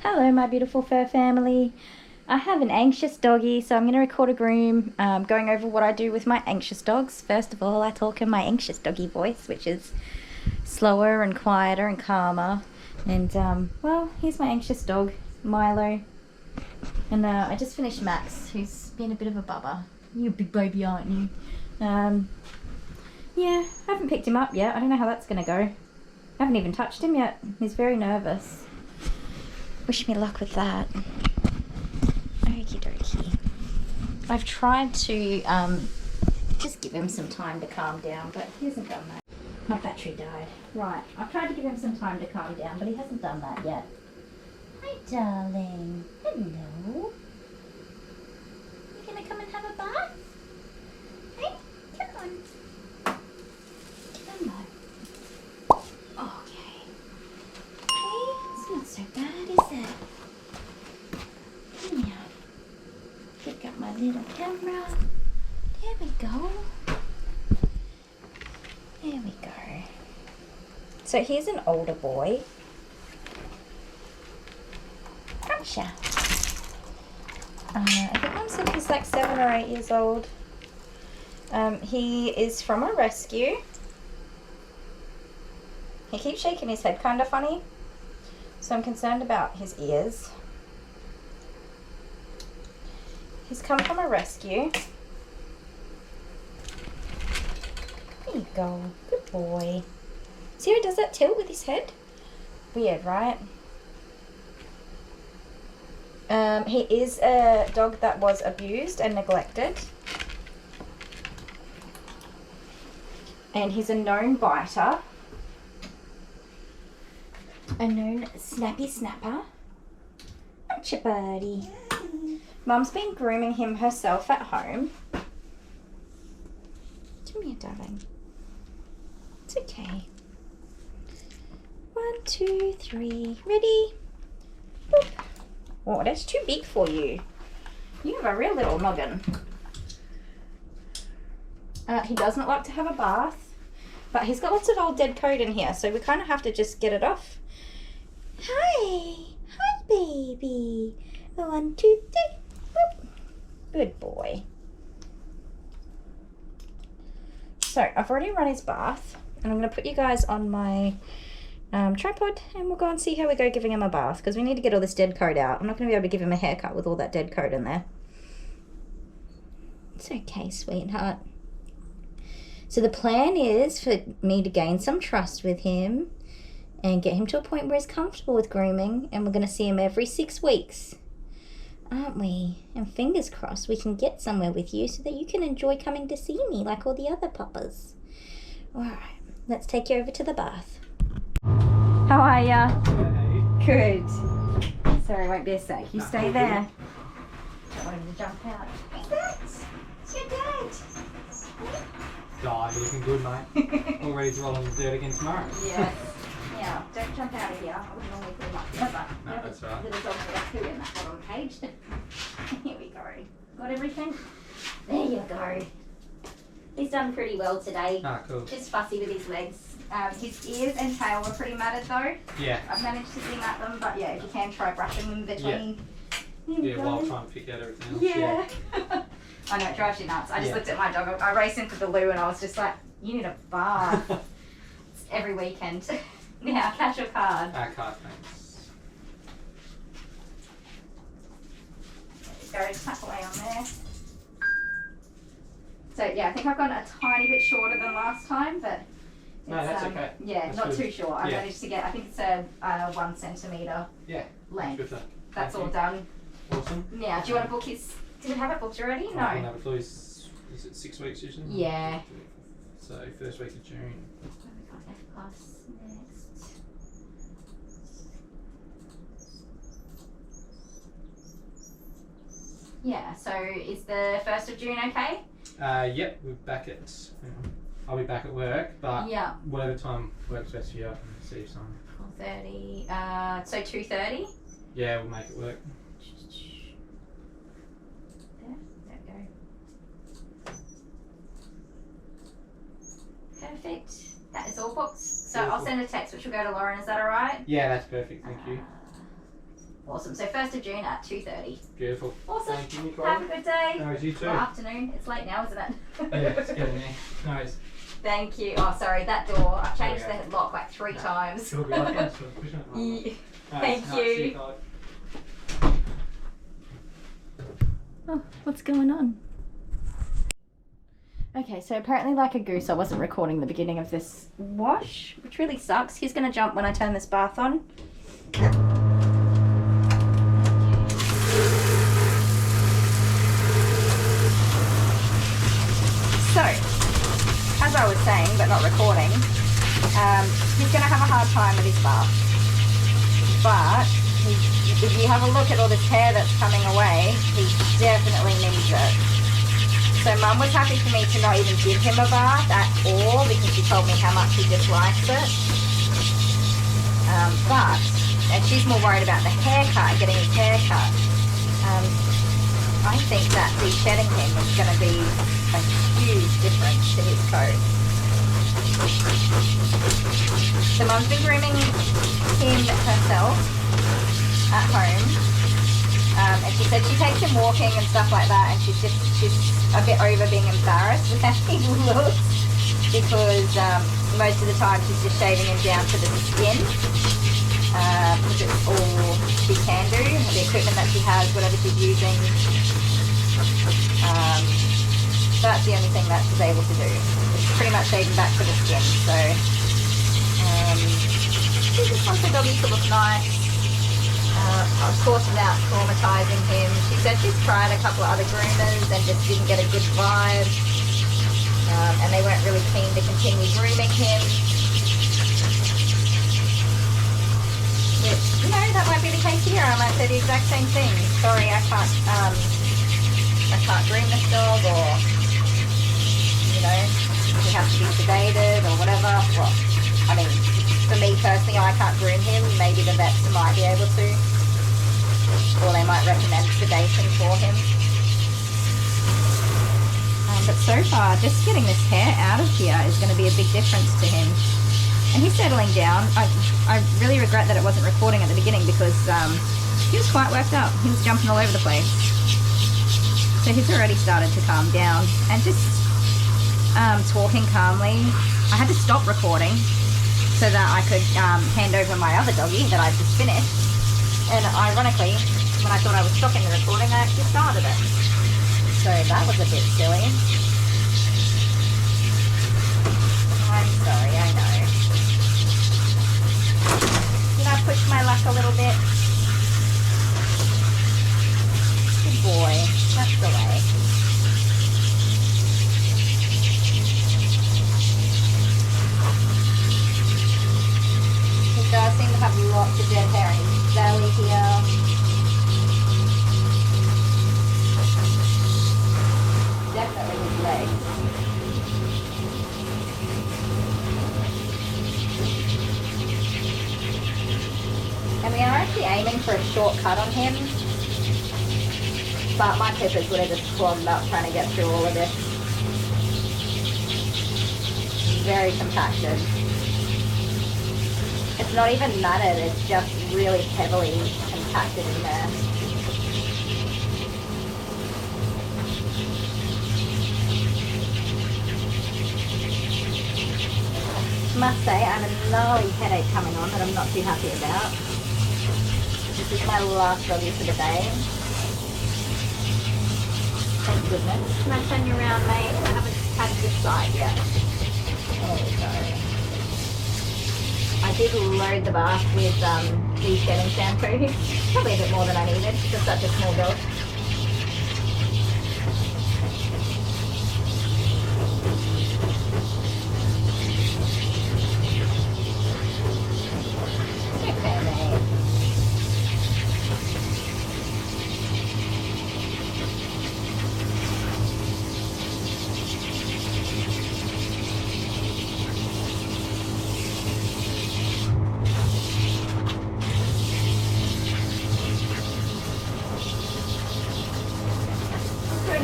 Hello my beautiful fur family. I have an anxious doggy, so I'm going to record a groom going over what I do with my anxious dogs. First of all, I talk in my anxious doggy voice, which is slower and quieter and calmer. And well, here's my anxious dog, Milo. And I just finished Max, who's been a bit of a bubba. You're a big baby, aren't you? Yeah, I haven't picked him up yet. I don't know how that's going to go. I haven't even touched him yet. He's very nervous. Wish me luck with that. Okie dokie. I've tried to just give him some time to calm down, but he hasn't done that. My battery died. Right, I've tried to give him some time to calm down, but he hasn't done that yet. Hi, darling. Hello. You gonna come and have a bath? Hey, come on. Come on. Okay. Hey, it's not so bad, is it? Yeah. Pick up my little camera. There we go. There we go. So here's an older boy. Gotcha. I think Mum said he's like 7 or 8 years old. He is from a rescue. He keeps shaking his head kind of funny, so I'm concerned about his ears. He's come from a rescue. There you go. Good boy. See how he does that tilt with his head? Weird, right? He is a dog that was abused and neglected. And he's a known biter. A known snappy snapper. Aren't you, buddy? Mum's been grooming him herself at home. Come here, darling. It's okay. 1, 2, 3. Ready? Boop. Oh, that's too big for you. You have a real little noggin. He doesn't like to have a bath, but he's got lots of old dead coat in here, so we kind of have to just get it off. Hi. Hi, baby. 1, 2, 3. Boop. Good boy. So I've already run his bath, and I'm going to put you guys on my tripod, and we'll go and see how we go giving him a bath, because we need to get all this dead coat out. I'm not going to be able to give him a haircut with all that dead coat in there. It's okay, sweetheart. So the plan is for me to gain some trust with him and get him to a point where he's comfortable with grooming, and we're going to see him every 6 weeks. Aren't we? And fingers crossed we can get somewhere with you so that you can enjoy coming to see me like all the other puppas. Alright, let's take you over to the bath. How are ya? Hey. Good. Sorry, won't be a sec. You stay there. Don't want him to jump out. Who's that? It's your dad. God, you're looking good, mate. All ready to roll on the dirt again tomorrow. Yes. Yeah, don't jump out of here. I would normally put him up there, but no, that's right. Little dog for poo in that bottom page. Here we go. Got everything? There you go. He's done pretty well today. Ah, cool. Just fussy with his legs. His ears and tail were pretty matted though. Yeah. I've managed to zing at them, but yeah, if you can try brushing them between. Yeah, while trying to pick out everything else. Yeah. I know, it drives you nuts. I just looked at my dog. I raced into the loo and I was just like, you need a bath. It's every weekend. Now, catch your card. Card, thanks. There you go, tuck away on there. So yeah, I think I've gone a tiny bit shorter than last time, but no, that's okay. Yeah, that's not good. too short. I managed to get, I think it's a 1 centimetre length. That's all done. Awesome. Now, do you want to book his, did we have it booked already? No. I have it for is it 6 weeks usually? Yeah. So first week of June. We got F plus next. Yeah, so is the 1st of June okay? Yep, we're back at, I'll be back at work, but yeah, whatever time works best for you, I can see some. 4:30, so 2:30? Yeah, we'll make it work. There we go. Perfect. That is all booked. So I'll send a text which will go to Lauren, is that alright? Yeah, that's perfect, thank you. Awesome. So 1st of June at 2:30. Beautiful. Awesome. Thank you, Nicole. Have a good day. No, you too. Or afternoon. It's late now, isn't it? Yeah, it's getting me. Nice. Thank you. Oh, sorry, that door. I've changed Okay. the lock like 3 times. She'll be like that, so pushing it like Yeah. that. Thank Nice, you. see you, Kylie. Oh, what's going on? Okay, so apparently like a goose I wasn't recording the beginning of this wash, which really sucks. He's gonna jump when I turn this bath on. So, as I was saying, but not recording, he's gonna have a hard time with his bath. But if you have a look at all this hair that's coming away, he definitely needs it. So Mum was happy for me to not even give him a bath at all because she told me how much he dislikes it. And she's more worried about the haircut, getting his hair cut. I think that de-shedding him is going to be a huge difference to his coat. So Mum's been grooming him herself at home. And she said she takes him walking and stuff like that, and she's a bit over being embarrassed with how he looks because most of the time she's just shaving him down to the skin because it's all she can do, the equipment that she has, whatever she's using. That's the only thing that she's able to do. It's pretty much shaving back to the skin. So she just wants her doggy to look nice. Of course, without traumatizing him. She said she's tried a couple of other groomers and just didn't get a good vibe. And they weren't really keen to continue grooming him. Which, you know, that might be the case here. I might say the exact same thing. Sorry, I can't groom this dog, or, you know, he has to be sedated or whatever. Well, I mean, for me personally, I can't groom him. Maybe the vets might be able to. Or they might recommend sedation for him. But so far, just getting this hair out of here is going to be a big difference to him. And he's settling down. I really regret that it wasn't recording at the beginning because he was quite worked up. He was jumping all over the place. So he's already started to calm down. And just talking calmly. I had to stop recording so that I could hand over my other doggy that I just finished. And ironically, when I thought I was stopping the recording, I actually started it. So that was a bit silly. I'm sorry, I know. Did I push my luck a little bit? Good boy. That's the way. He does seem to have lots of dead hair in his belly here. Definitely his legs. And we are actually aiming for a short cut on him. But my clippers would have just clogged up trying to get through all of this. Very compacted. It's not even matted, it's just really heavily compacted in there. Must say, I have a gnarly headache coming on that I'm not too happy about. This is my last doggy for the day. Thank goodness. Can I turn you around, mate? I haven't had this side yet. There we go. I did load the bath with de-shedding shampoo. Probably a bit more than I needed for such a small dog. Okay, mate.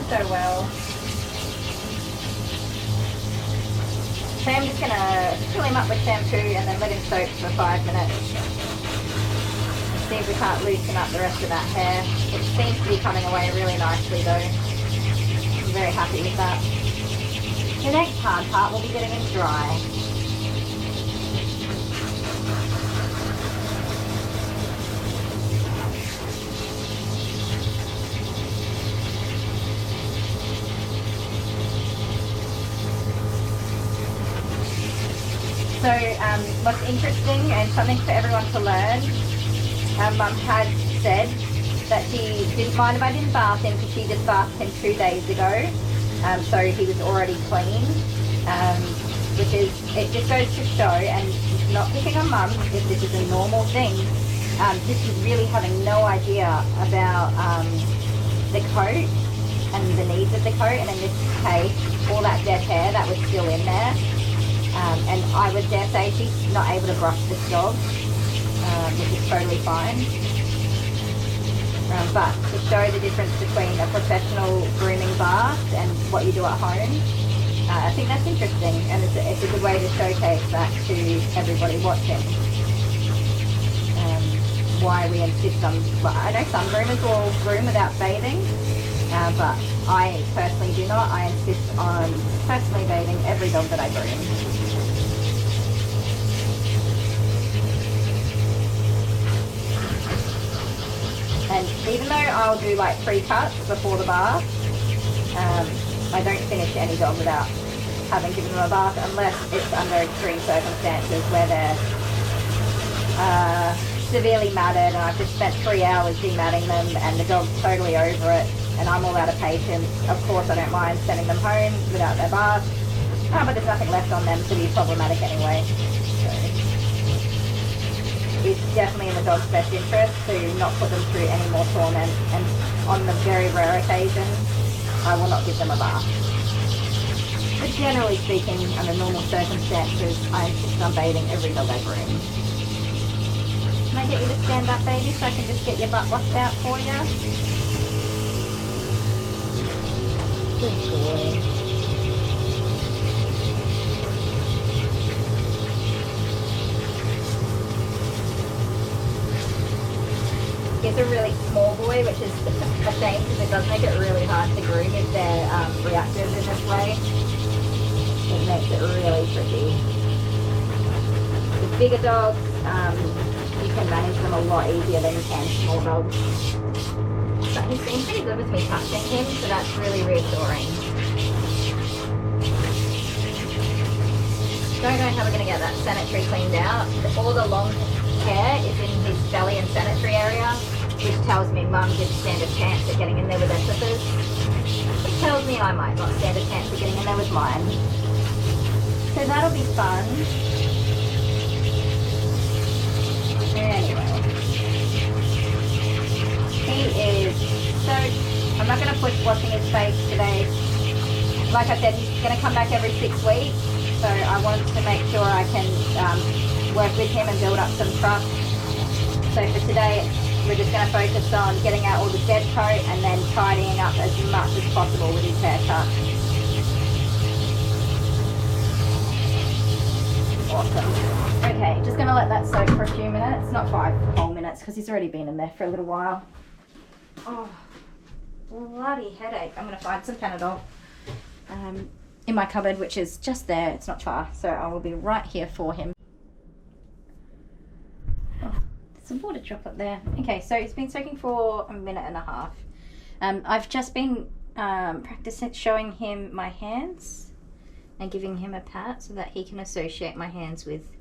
So well. So I'm just gonna fill him up with shampoo and then let him soak for 5 minutes. see if we can't loosen up the rest of that hair. It seems to be coming away really nicely though. I'm very happy with that. The next hard part will be getting him dry. So what's interesting and something for everyone to learn, Mum had said that she didn't mind if I didn't bath him because she just bathed him 2 days ago. So he was already clean, which is, it just goes to show, and not picking on Mum if this is a normal thing, just really having no idea about the coat and the needs of the coat, and in this case, all that dead hair that was still in there. And I would dare say she's not able to brush this dog, which is totally fine. But to show the difference between a professional grooming bath and what you do at home, I think that's interesting, and it's a good way to showcase that to everybody watching. Why we insist on, well, I know some groomers will groom without bathing, but I personally do not. I insist on personally bathing every dog that I groom. And even though I'll do like 3 cuts before the bath, I don't finish any dog without having given them a bath, unless it's under extreme circumstances where they're severely matted and I've just spent 3 hours dematting them and the dog's totally over it and I'm all out of patience. Of course I don't mind sending them home without their bath, but there's nothing left on them to be problematic anyway. So it's definitely in the dog's best interest to not put them through any more torment, and on the very rare occasion I will not give them a bath. But generally speaking, under normal circumstances, I insist on bathing every dog I groom. Can I get you to stand up, baby, so I can just get your butt washed out for you? Good boy. He's a really small boy, which is a shame because it does make it really hard to groom if they're reactive in this way. It makes it really tricky. With bigger dogs, you can manage them a lot easier than you can small dogs. But he's been pretty good with me touching him, so that's really reassuring. Don't know how we're going to get that sanitary cleaned out. All the long hair is in his belly and sanitary area, which tells me Mum didn't stand a chance at getting in there with her slippers, which tells me I might not stand a chance at getting in there with mine. So that'll be fun. Anyway, he is so, I'm not going to push washing his face today. Like I said, he's going to come back every 6 weeks, so I wanted to make sure I can work with him and build up some trust. So for today, we're just going to focus on getting out all the dead coat and then tidying up as much as possible with his haircut. Awesome. Okay, just going to let that soak for a few minutes, not 5 whole minutes because he's already been in there for a little while. Oh, bloody headache. I'm going to find some Panadol in my cupboard, which is just there. It's not far, so I will be right here for him. Some water droplet there. Okay, so it's been soaking for 1.5 minutes. I've just been practicing showing him my hands and giving him a pat so that he can associate my hands with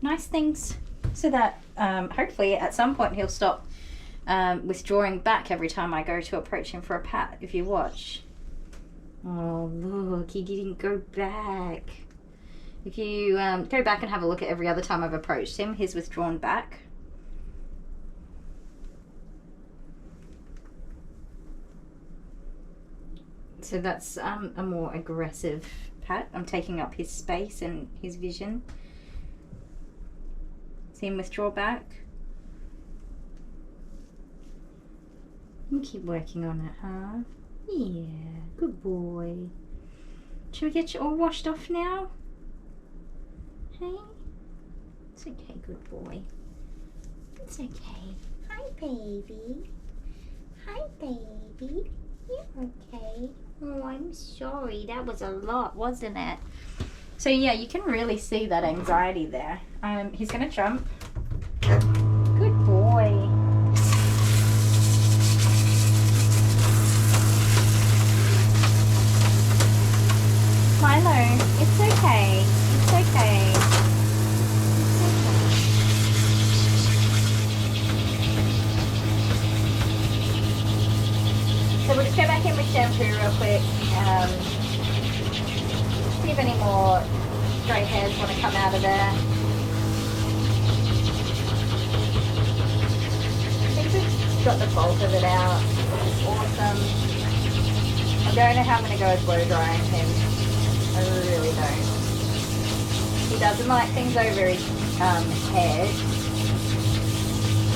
nice things, so that hopefully at some point he'll stop withdrawing back every time I go to approach him for a pat. If you watch, oh look, he didn't go back. If you go back and have a look at every other time I've approached him, he's withdrawn back. So that's a more aggressive pat. I'm taking up his space and his vision. See him withdraw back. You keep working on it, huh? Yeah, good boy. Should we get you all washed off now? Hey? It's okay, good boy. It's okay. baby. Hi, baby. You okay? Oh, I'm sorry. That was a lot, wasn't it? So yeah, you can really see that anxiety there. He's gonna jump. Good boy. Milo, it's okay. It's okay. So we'll just go back in with shampoo real quick. See if any more stray hairs want to come out of there. I think we've got the bulk of it out, which is awesome. I don't know how I'm going to go with blow drying him. I really don't. He doesn't like things over his head.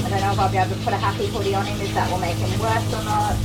I don't know if I'll be able to put a happy hoodie on him, if that will make him worse or not.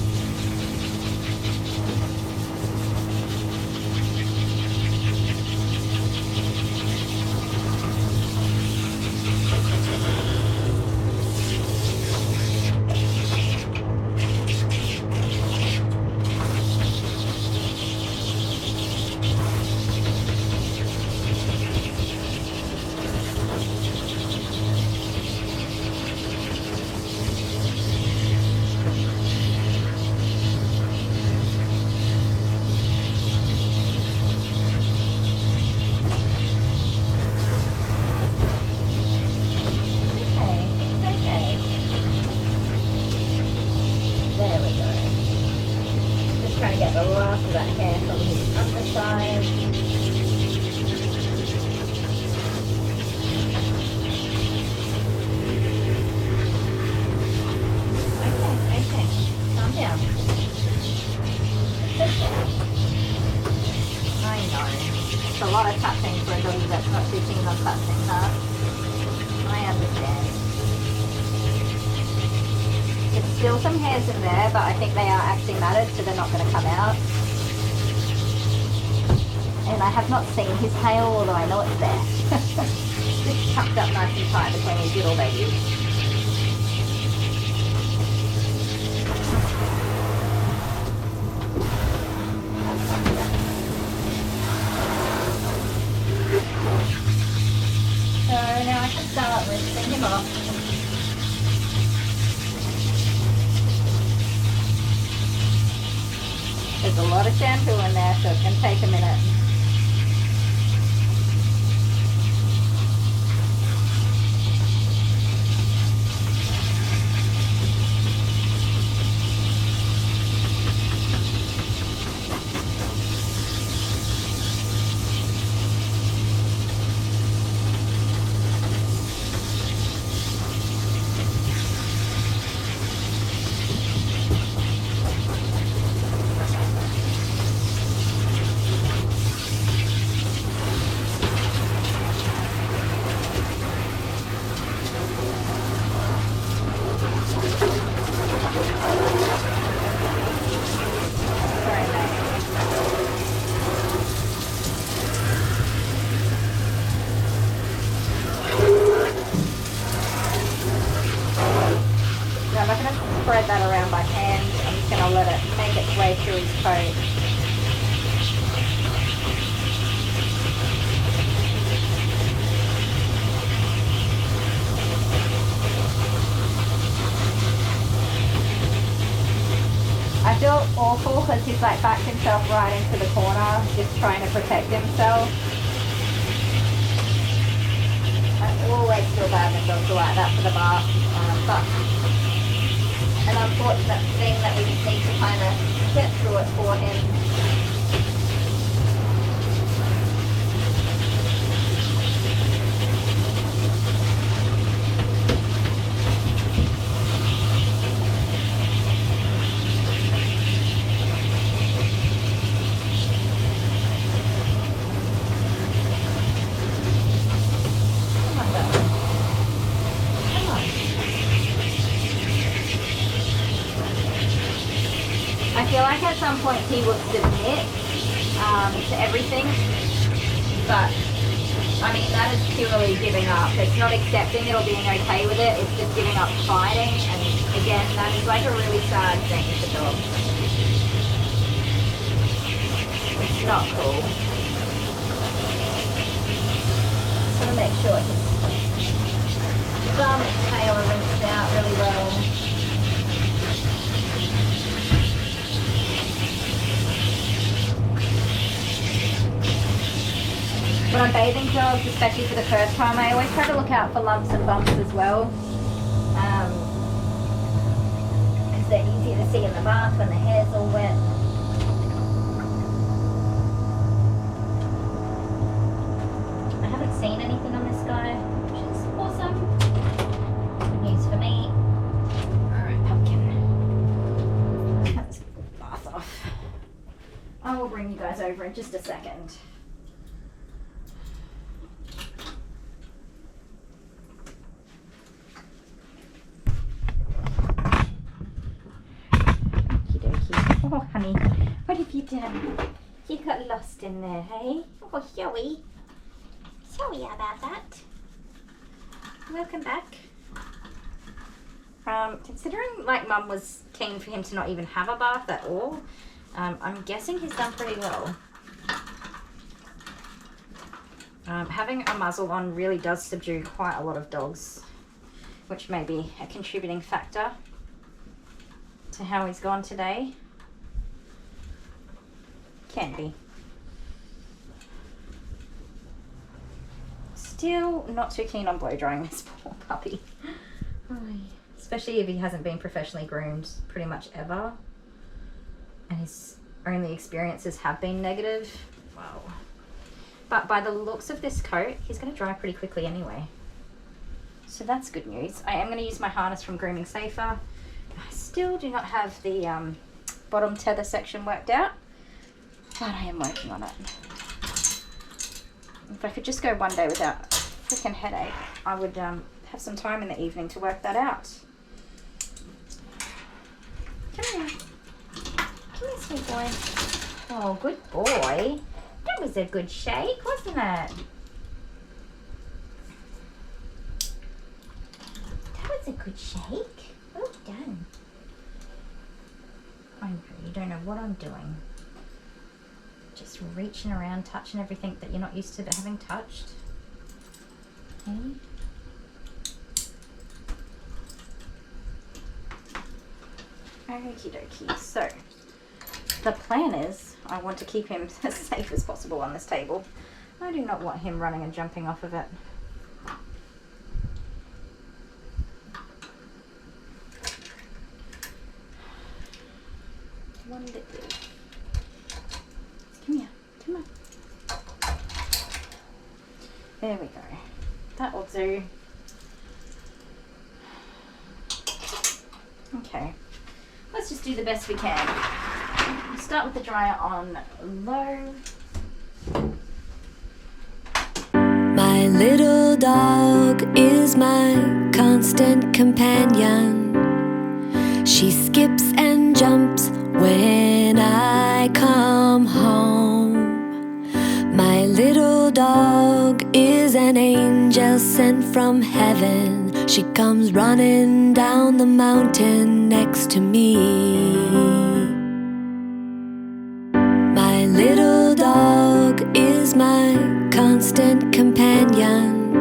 Still some hairs in there, but I think they are actually matted, so they're not going to come out. And I have not seen his tail, although I know it's there. Just tucked up nice and tight between his little babies. So now I can start rinsing him off. There's a lot of shampoo in there, so it's going to take a minute. Spread that around by hand. I'm just going to let it make its way through his coat. I feel awful because he's like backed himself right into the corner, just trying to protect himself. I always feel bad when dogs are like that for the bar, but an unfortunate thing that we just need to kind of get through it for him. I feel like at some point he would submit to everything, but I mean that is purely giving up. It's not accepting it or being okay with it, it's just giving up fighting and and that is like a really sad thing for dogs. It's not cool. Just want to make sure his bum and tail are rinsed out really well. When I'm bathing dogs, especially for the first time, I always try to look out for lumps and bumps as well. Because they're easier to see in the bath when the hair's all wet. I haven't seen anything on this guy, which is awesome. Good news for me. Alright, pumpkin. Cut this bath off. I will bring you guys over in just a second. Oh, honey, what have you done? You got lost in there, hey? Oh, Joey. Sorry about that. Welcome back. Considering like Mum was keen for him to not even have a bath at all, I'm guessing he's done pretty well. Having a muzzle on really does subdue quite a lot of dogs, which may be a contributing factor to how he's gone today. Can be. Still not too keen on blow drying this poor puppy. Especially if he hasn't been professionally groomed pretty much ever. And his only experiences have been negative. Wow. But by the looks of this coat, he's going to dry pretty quickly anyway. So that's good news. I am going to use my harness from Grooming Safer. I still do not have the bottom tether section worked out. But I am working on it. If I could just go one day without a freaking headache, I would have some time in the evening to work that out. Come here. Come here, sweet boy. Oh, good boy. That was a good shake, wasn't it? That was a good shake. Well done. I really don't know what I'm doing. Just reaching around, touching everything that you're not used to having touched. Okay. Okie dokie. So, the plan is I want to keep him as safe as possible on this table. I do not want him running and jumping off of it. One little. Come here, come on. There we go. That will do. Okay, let's just do the best we can. We'll start with the dryer on low. My little dog is my constant companion. She skips and jumps when I come home. My little dog is an angel sent from heaven. She comes running down the mountain next to me. My little dog is my constant companion.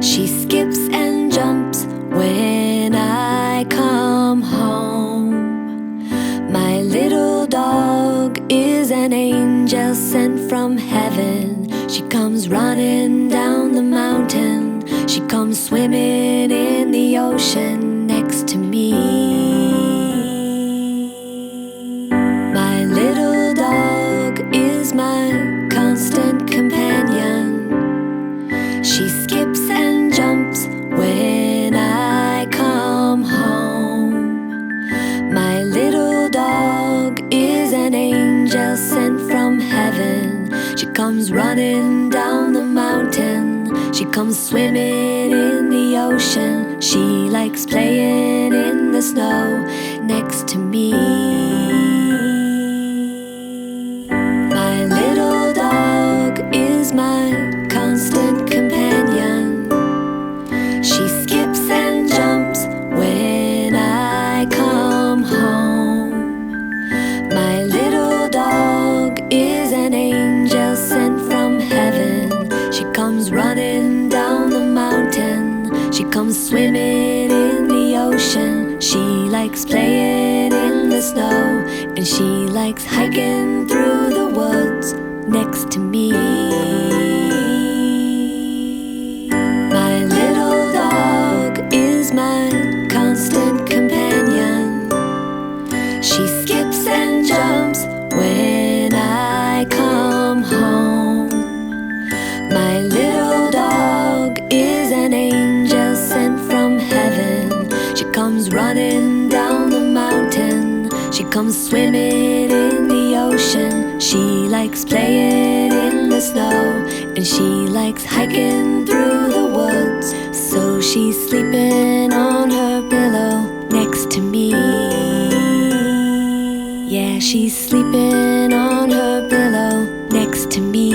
She skips and jumps when I come home. My little dog is an angel sent from heaven. She comes running down the mountain. She comes swimming in the ocean next to me. My little dog is my constant companion. She skips and jumps when I come home. My little dog is an angel sent from heaven. She comes running down the mountain. She comes swimming in the ocean. She likes playing in the snow next to me. My little dog is my constant companion. She skips and jumps when I and she likes hiking through the woods next to me. My little dog is my constant companion. She skips and jumps when I come home. My little dog is an angel sent from heaven. She comes running down the mountain. She comes swimming in the ocean. She likes playing in the snow, and she likes hiking through the woods. So she's sleeping on her pillow next to me. Yeah, she's sleeping on her pillow next to me.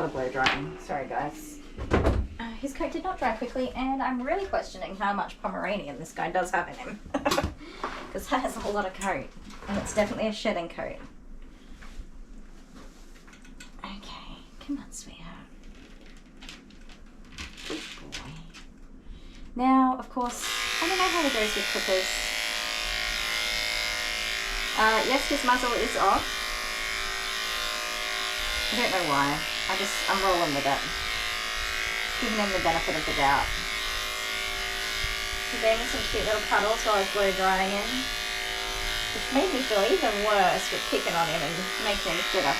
lot of blow drying. Sorry, guys. His coat did not dry quickly, and I'm really questioning how much Pomeranian this guy does have in him. Because that has a whole lot of coat, and it's definitely a shedding coat. Okay, come on, sweetheart. Good boy. Now, of course, I don't know how it goes with clippers. Yes, his muzzle is off. I don't know why. I'm rolling with it. Giving him the benefit of the doubt. He gave me some cute little cuddles while I was blow drying him, which made me feel even worse with picking on him and making him get a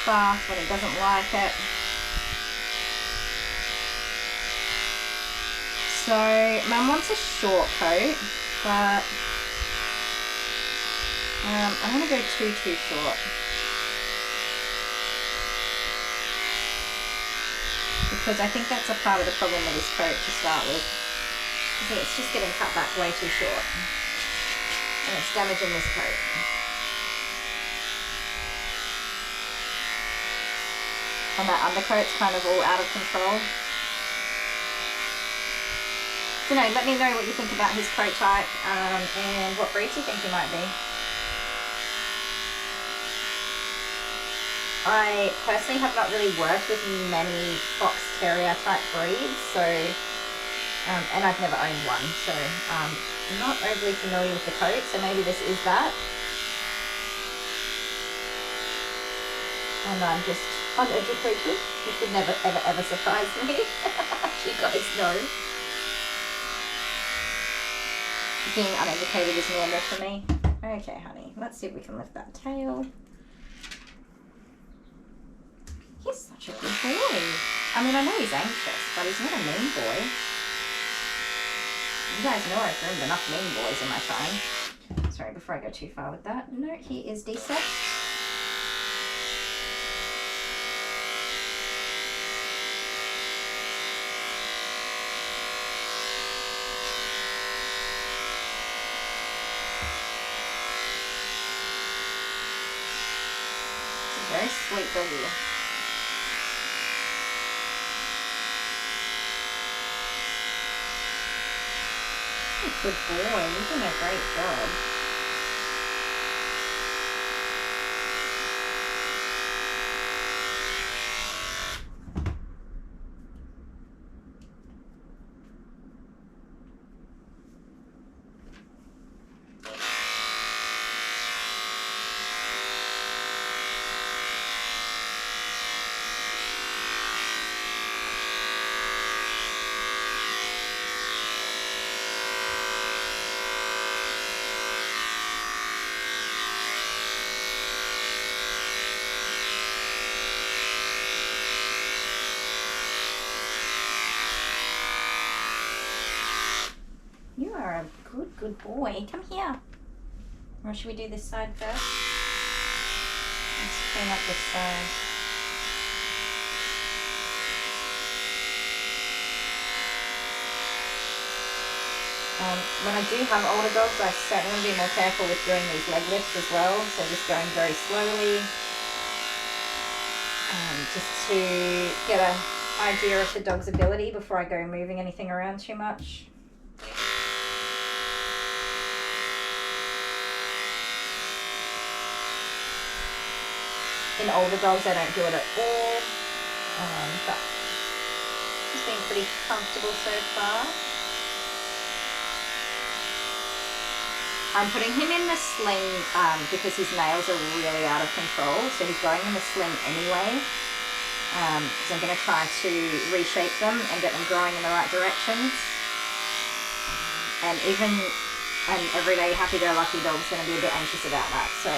bath when he doesn't like it. So, Mum wants a short coat, but I don't want to go too short. Because I think that's a part of the problem with this coat to start with. Is that it's just getting cut back way too short. And it's damaging this coat. And that undercoat's kind of all out of control. So no, let me know what you think about his coat type and what breeds you think he might be. I personally have not really worked with many fox terrier type breeds, so and I've never owned one, so I'm not overly familiar with the coat, so maybe this is that. And I'm just uneducated, which would never ever surprise me. You guys know. Being uneducated is normal for me. Okay, honey, let's see if we can lift that tail. He's such a good boy. I mean, I know he's anxious, but he's not a mean boy. You guys know I've groomed enough mean boys in my time. Sorry, before I go too far with that. No, he is decent. It's a very sweet doggy. Good boy, you're doing a great job. You are a good boy. Come here. Or should we do this side first? Let's clean up this side. When I do have older dogs, I certainly be more careful with doing these leg lifts as well. So just going very slowly, just to get an idea of the dog's ability before I go moving anything around too much. In older dogs, I don't do it at all, but he's been pretty comfortable so far. I'm putting him in the sling because his nails are really out of control, so he's going in the sling anyway. So I'm going to try to reshape them and get them growing in the right directions. And even an everyday happy-go-lucky dog's going to be a bit anxious about that, so.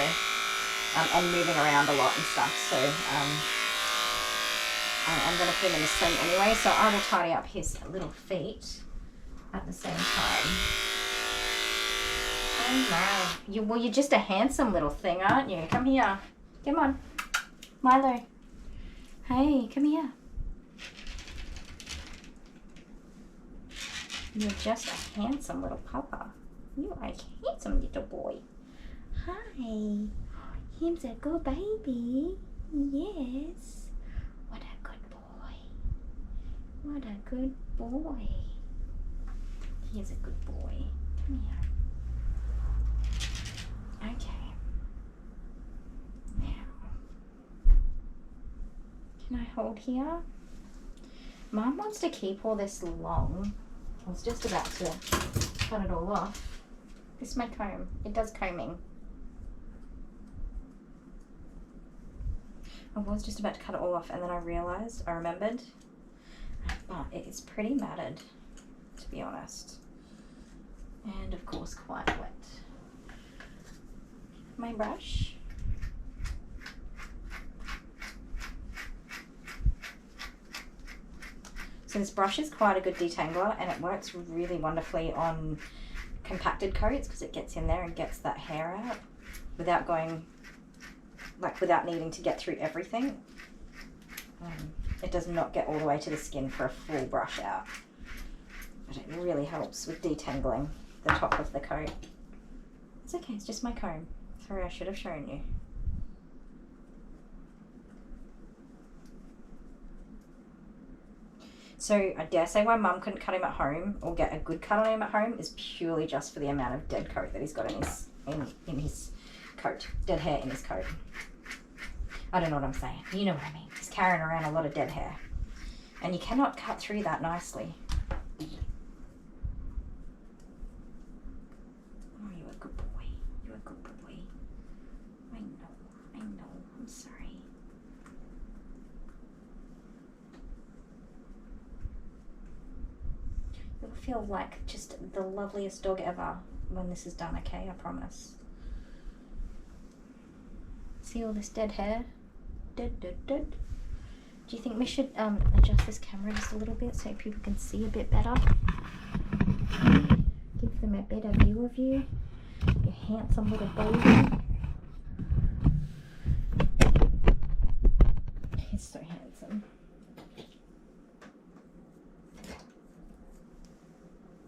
And moving around a lot and stuff, so I'm going to put him in the sling anyway, so I will tidy up his little feet at the same time. Oh my, well, you're just a handsome little thing, aren't you? Come here. Come on. Milo. Hey, come here. You're just a handsome little papa. You are a handsome little boy. Hi. Him's a good baby. Yes. What a good What a good boy. He is a good boy. Come here. Okay. Now, can I hold here? Mum wants to keep all this long. I was just about to cut it all off. This is my comb. It does combing. I was just about to cut it all off and then I remembered, but it's pretty matted, to be honest. And of course quite wet. My brush. So this brush is quite a good detangler and it works really wonderfully on compacted coats because it gets in there and gets that hair out without going, like without needing to get through everything. It does not get all the way to the skin for a full brush out, but it really helps with detangling the top of the coat. It's okay, it's just my comb. Sorry, I should have shown you. So I dare say why Mum couldn't cut him at home or get a good cut on him at home is purely just for the amount of dead coat that he's got in his coat, dead hair in his coat. I don't know what I'm saying. You know what I mean. He's carrying around a lot of dead hair. And you cannot cut through that nicely. Oh, you're a good boy. You're a good boy. I know. I'm sorry. You'll feel like just the loveliest dog ever when this is done, okay? I promise. See all this dead hair? Dead. Do you think we should adjust this camera just a little bit so people can see a bit better? Give them a better view of you, you handsome little baby. He's so handsome.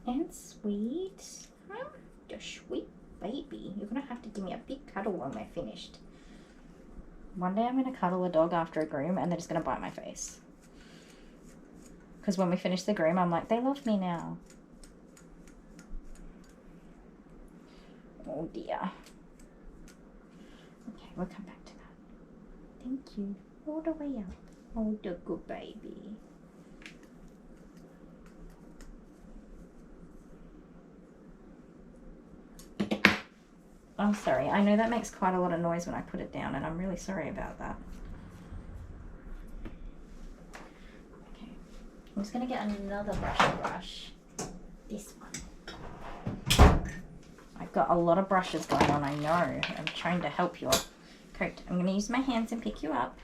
And sweet. Huh? You're a sweet baby. You're gonna have to give me a big cuddle when we're finished. One day I'm going to cuddle a dog after a groom and they're just going to bite my face. Because when we finish the groom, I'm like, they love me now. Oh dear. Okay, we'll come back to that. Thank you. All the way up. Oh, the good baby. I'm sorry, I know that makes quite a lot of noise when I put it down and I'm really sorry about that. Okay, I'm just going to get another brush. This one. I've got a lot of brushes going on, I know. I'm trying to help your coat. I'm going to use my hands and pick you up.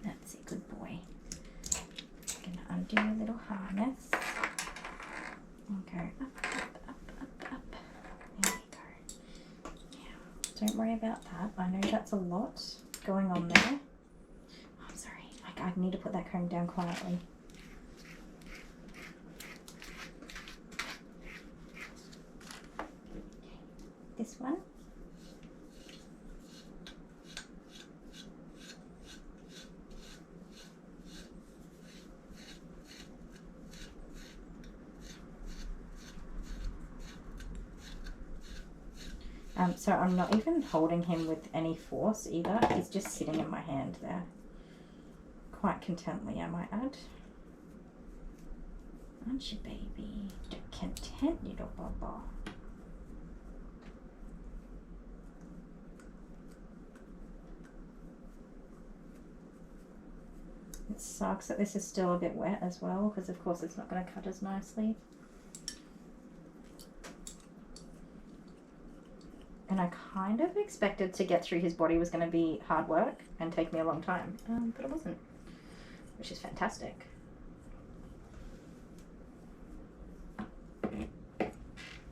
That's it, good boy. I'm going to undo your little harness. And go up. Don't worry about that. I know that's a lot going on there. Oh, I'm sorry. I need to put that comb down quietly. This one. So I'm not even holding him with any force either. He's just sitting in my hand there. Quite contently, I might add. Aren't you, baby? Content, little baba. It sucks that this is still a bit wet as well, because of course it's not going to cut as nicely. And I kind of expected to get through his body was going to be hard work and take me a long time, but it wasn't, which is fantastic.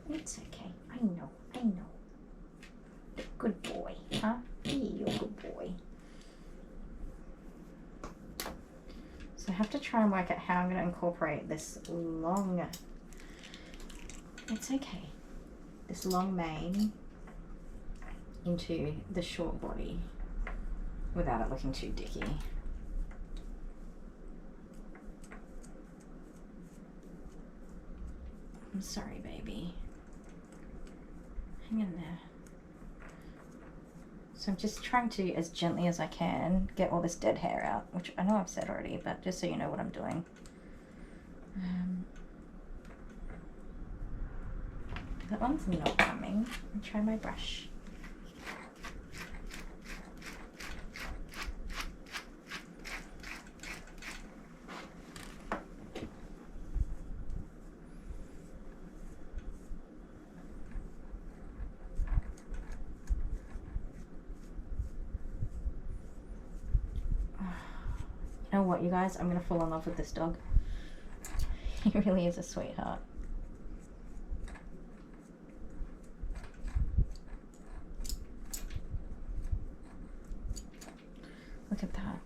It's okay. I know. Good boy, huh? Hey, you're a good boy. So I have to try and work out how I'm going to incorporate this long, it's okay, this long mane into the short body without it looking too dicky. I'm sorry, baby. Hang in there. So I'm just trying to, as gently as I can, get all this dead hair out, which I know I've said already, but just so you know what I'm doing. That one's not coming. I'll try my brush. You know what, you guys? I'm gonna fall in love with this dog. He really is a sweetheart. Look at that.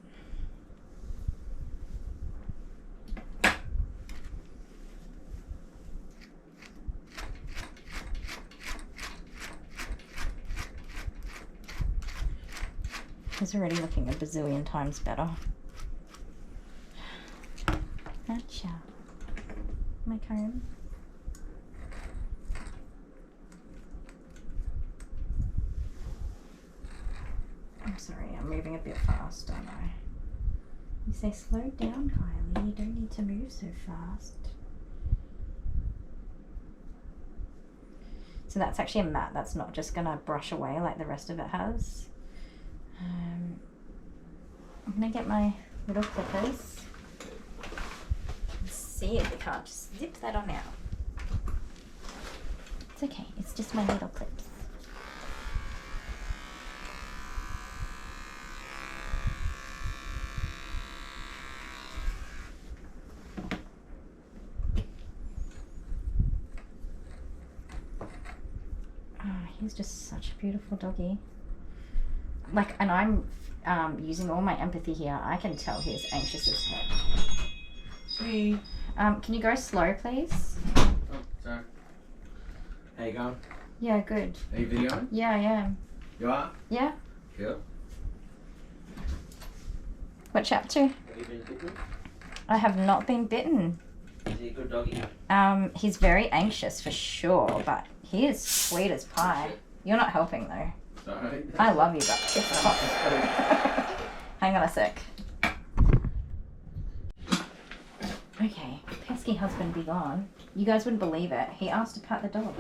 He's already looking a bazillion times better. Gotcha. My comb. I'm sorry, I'm moving a bit fast, don't I? You say slow down, Kylie. You don't need to move so fast. So that's actually a mat. That's not just gonna brush away like the rest of it has. I'm gonna get my little clippers. See if we can't just zip that on out. It's okay, it's just my little clips. Oh, he's just such a beautiful doggy. Like, and I'm using all my empathy here. I can tell he's anxious as heck. Sweet. Can you go slow, please? Oh, sorry. How you going? Yeah, good. Are you videoing? Yeah, I am. You are? Yeah. Cool. What chapter? Have you been bitten? I have not been bitten. Is he a good doggy? He's very anxious for sure, but he is sweet as pie. You're not helping though. Sorry. I love you, but it's hot. Hang on a sec. Okay, pesky husband be gone. You guys wouldn't believe it. He asked to pat the dog,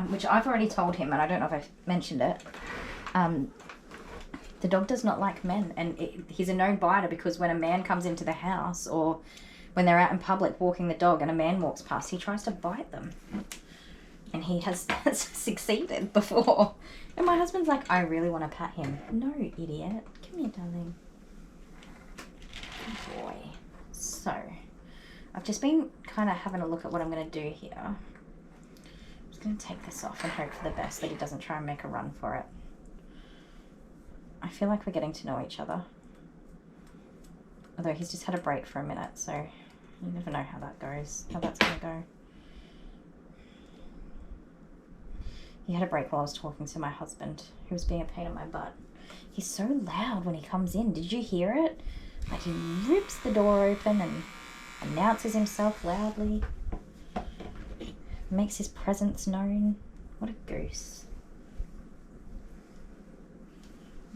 which I've already told him, and I don't know if I've mentioned it. The dog does not like men, and he's a known biter because when a man comes into the house or when they're out in public walking the dog and a man walks past, he tries to bite them. And he has succeeded before. And my husband's like, I really want to pat him. No, idiot. Come here, darling. Good boy. So, I've just been kind of having a look at what I'm going to do here. I'm just going to take this off and hope for the best that he doesn't try and make a run for it. I feel like we're getting to know each other. Although he's just had a break for a minute, so you never know how that goes, how that's going to go. He had a break while I was talking to my husband, who was being a pain in my butt. He's so loud when he comes in. Did you hear it? Like he rips the door open and announces himself loudly. Makes his presence known. What a goose.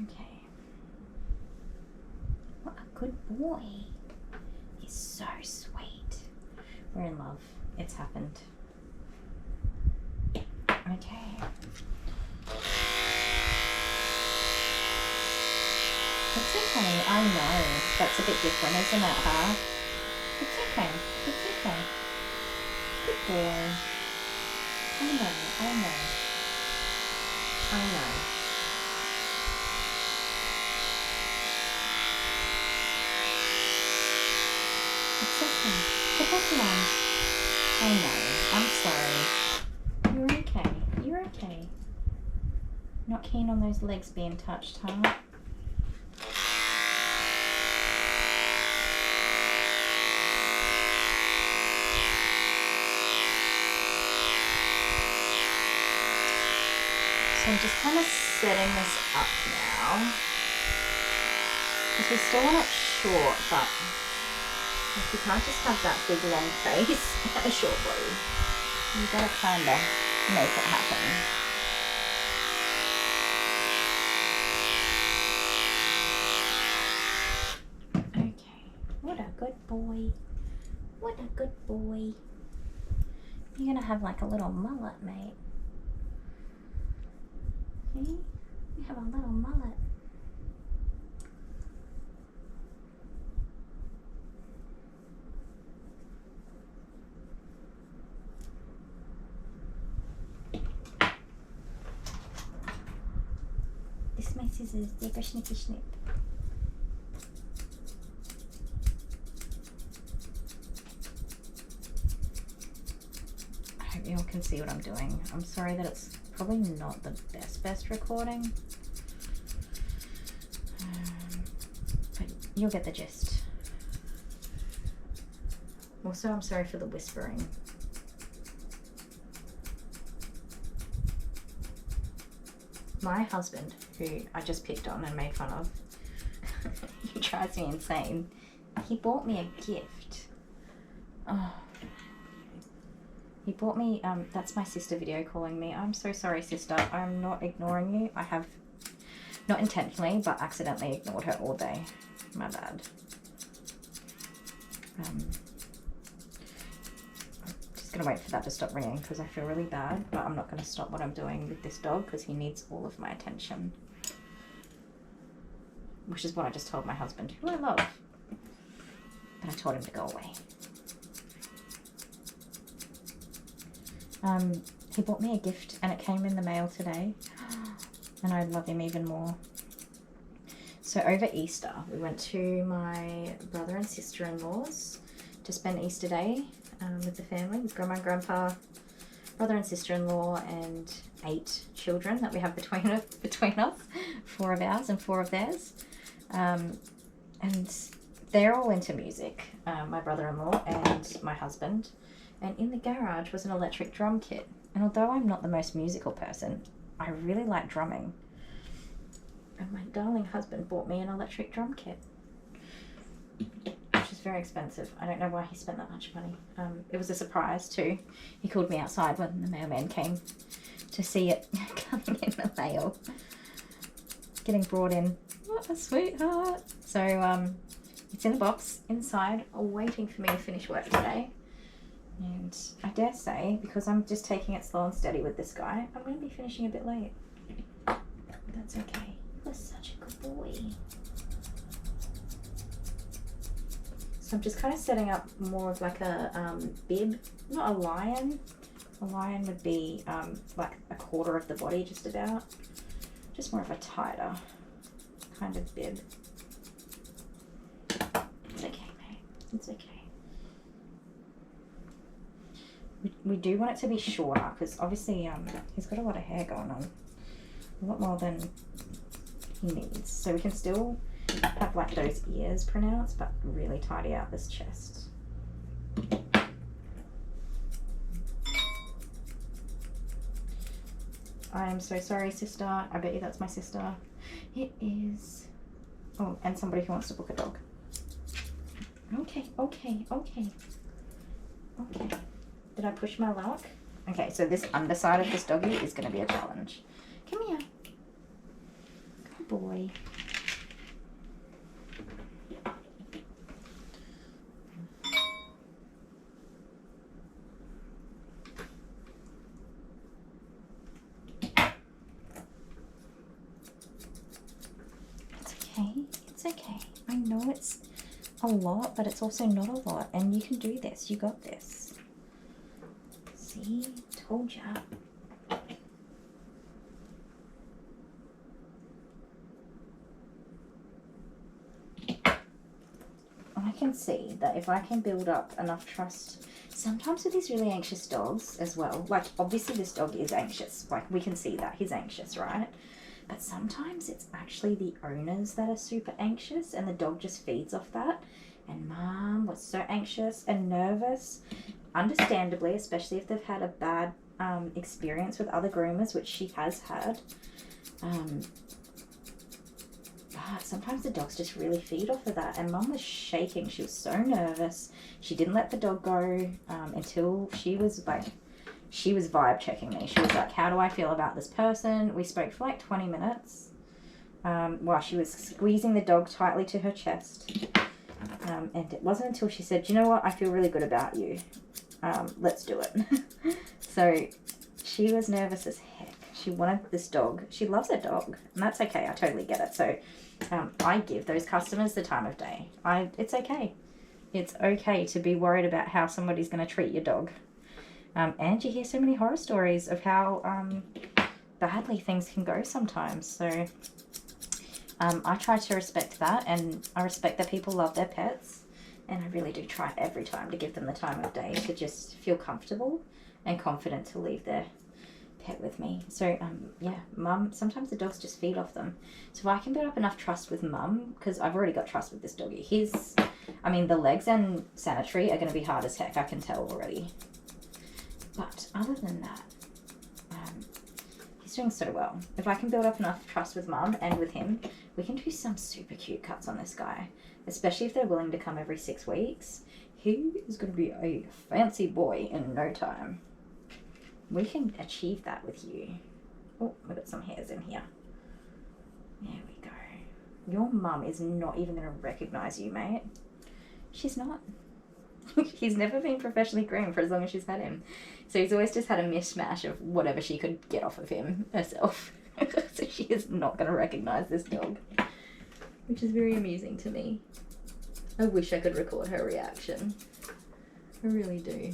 Okay. What a good boy. He's so sweet. We're in love. It's happened. Okay. It's okay, I know. That's a bit different, isn't it, huh? It's okay, it's okay. Good boy. I know, I know. I know. It's okay. Put that down. I know, I'm sorry. You're okay. You're okay. Not keen on those legs being touched, huh? So I'm just kind of setting this up now. Because we still want it short, but we can't just have that big long face and a short body. You gotta kinda make it happen. Okay, what a good boy. What a good boy. You're gonna have like a little mullet, mate. See? You have a little mullet. This is my scissors. They go snippy snip. I hope you all can see what I'm doing. I'm sorry that it's probably not the best recording. But you'll get the gist. Also, I'm sorry for the whispering. My husband, who I just picked on and made fun of, he drives me insane. He bought me a gift. Oh. He bought me, that's my sister video calling me. I'm so sorry, sister. I'm not ignoring you. I have, not intentionally, but accidentally ignored her all day. My bad. I'm just going to wait for that to stop ringing because I feel really bad, but I'm not going to stop what I'm doing with this dog because he needs all of my attention. Which is what I just told my husband, who I love. But I told him to go away. He bought me a gift and it came in the mail today and I love him even more. So over Easter, we went to my brother and sister-in-law's to spend Easter Day with the family, with Grandma and Grandpa, brother and sister-in-law, and 8 children that we have between us, 4 of ours and 4 of theirs. And they're all into music, my brother-in-law and my husband. And in the garage was an electric drum kit. And although I'm not the most musical person, I really like drumming. And my darling husband bought me an electric drum kit, which is very expensive. I don't know why he spent that much money. It was a surprise too. He called me outside when the mailman came to see it coming in the mail. Getting brought in. What a sweetheart. So it's in the box inside, waiting for me to finish work today. And I dare say, because I'm just taking it slow and steady with this guy, I'm going to be finishing a bit late. That's okay. You're such a good boy. So I'm just kind of setting up more of like a bib, not a lion. A lion would be like a quarter of the body just about. Just more of a tighter kind of bib. It's okay, mate. It's okay. We do want it to be shorter because obviously he's got a lot of hair going on, a lot more than he needs. So we can still have like those ears pronounced, but really tidy out this chest. I'm so sorry, sister. I bet you that's my sister. It is. Oh, and somebody who wants to book a dog. Okay. Did I push my luck? Okay, so this underside of this doggy is going to be a challenge. Come here. Good boy. It's okay. It's okay. I know it's a lot, but it's also not a lot. And you can do this. You got this. See? Told ya. I can see that if I can build up enough trust, sometimes with these really anxious dogs as well, like obviously this dog is anxious, like we can see that he's anxious, right? But sometimes it's actually the owners that are super anxious and the dog just feeds off that. And mom was so anxious and nervous, understandably, especially if they've had a bad experience with other groomers, which she has had. But sometimes the dogs just really feed off of that. And mom was shaking. She was so nervous. She didn't let the dog go until she was like she was vibe checking me. She was like, how do I feel about this person? We spoke for like 20 minutes while she was squeezing the dog tightly to her chest. And it wasn't until she said, you know what, I feel really good about you. Let's do it. So she was nervous as heck. She wanted this dog. She loves her dog, and that's okay. I totally get it. So I give those customers the time of day. It's okay. It's okay to be worried about how somebody's going to treat your dog. And you hear so many horror stories of how badly things can go sometimes. So I try to respect that, and I respect that people love their pets. And I really do try every time to give them the time of day to just feel comfortable and confident to leave their pet with me. So yeah, Mum, sometimes the dogs just feed off them. So if I can build up enough trust with Mum, because I've already got trust with this doggy. The legs and sanitary are going to be hard as heck, I can tell already. But other than that, he's doing so well. If I can build up enough trust with Mum and with him, we can do some super cute cuts on this guy. Especially if they're willing to come every 6 weeks. He is going to be a fancy boy in no time. We can achieve that with you. Oh, we've got some hairs in here. There we go. Your mum is not even going to recognise you, mate. She's not. He's never been professionally groomed for as long as she's had him. So he's always just had a mishmash of whatever she could get off of him herself. So she is not going to recognise this dog. Which is very amusing to me. I wish I could record her reaction. I really do.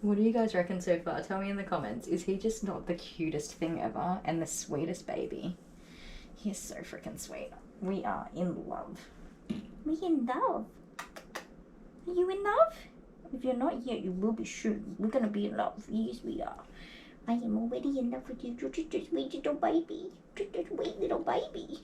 What do you guys reckon so far? Tell me in the comments. Is he just not the cutest thing ever and the sweetest baby? He is so freaking sweet. We are in love. We in love. Are you in love? If you're not yet, you will be soon. We're gonna be in love. Yes, we are. I am already in love with you. You're just a sweet little baby. Just a sweet little baby.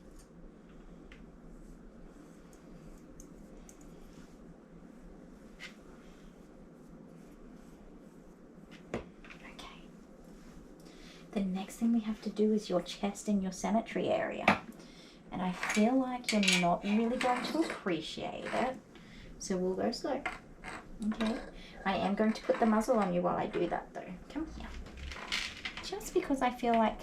Okay. The next thing we have to do is your chest and your sanitary area. And I feel like you're not really going to appreciate it. So we'll go slow. Okay. I am going to put the muzzle on you while I do that though. Come here. Just because I feel like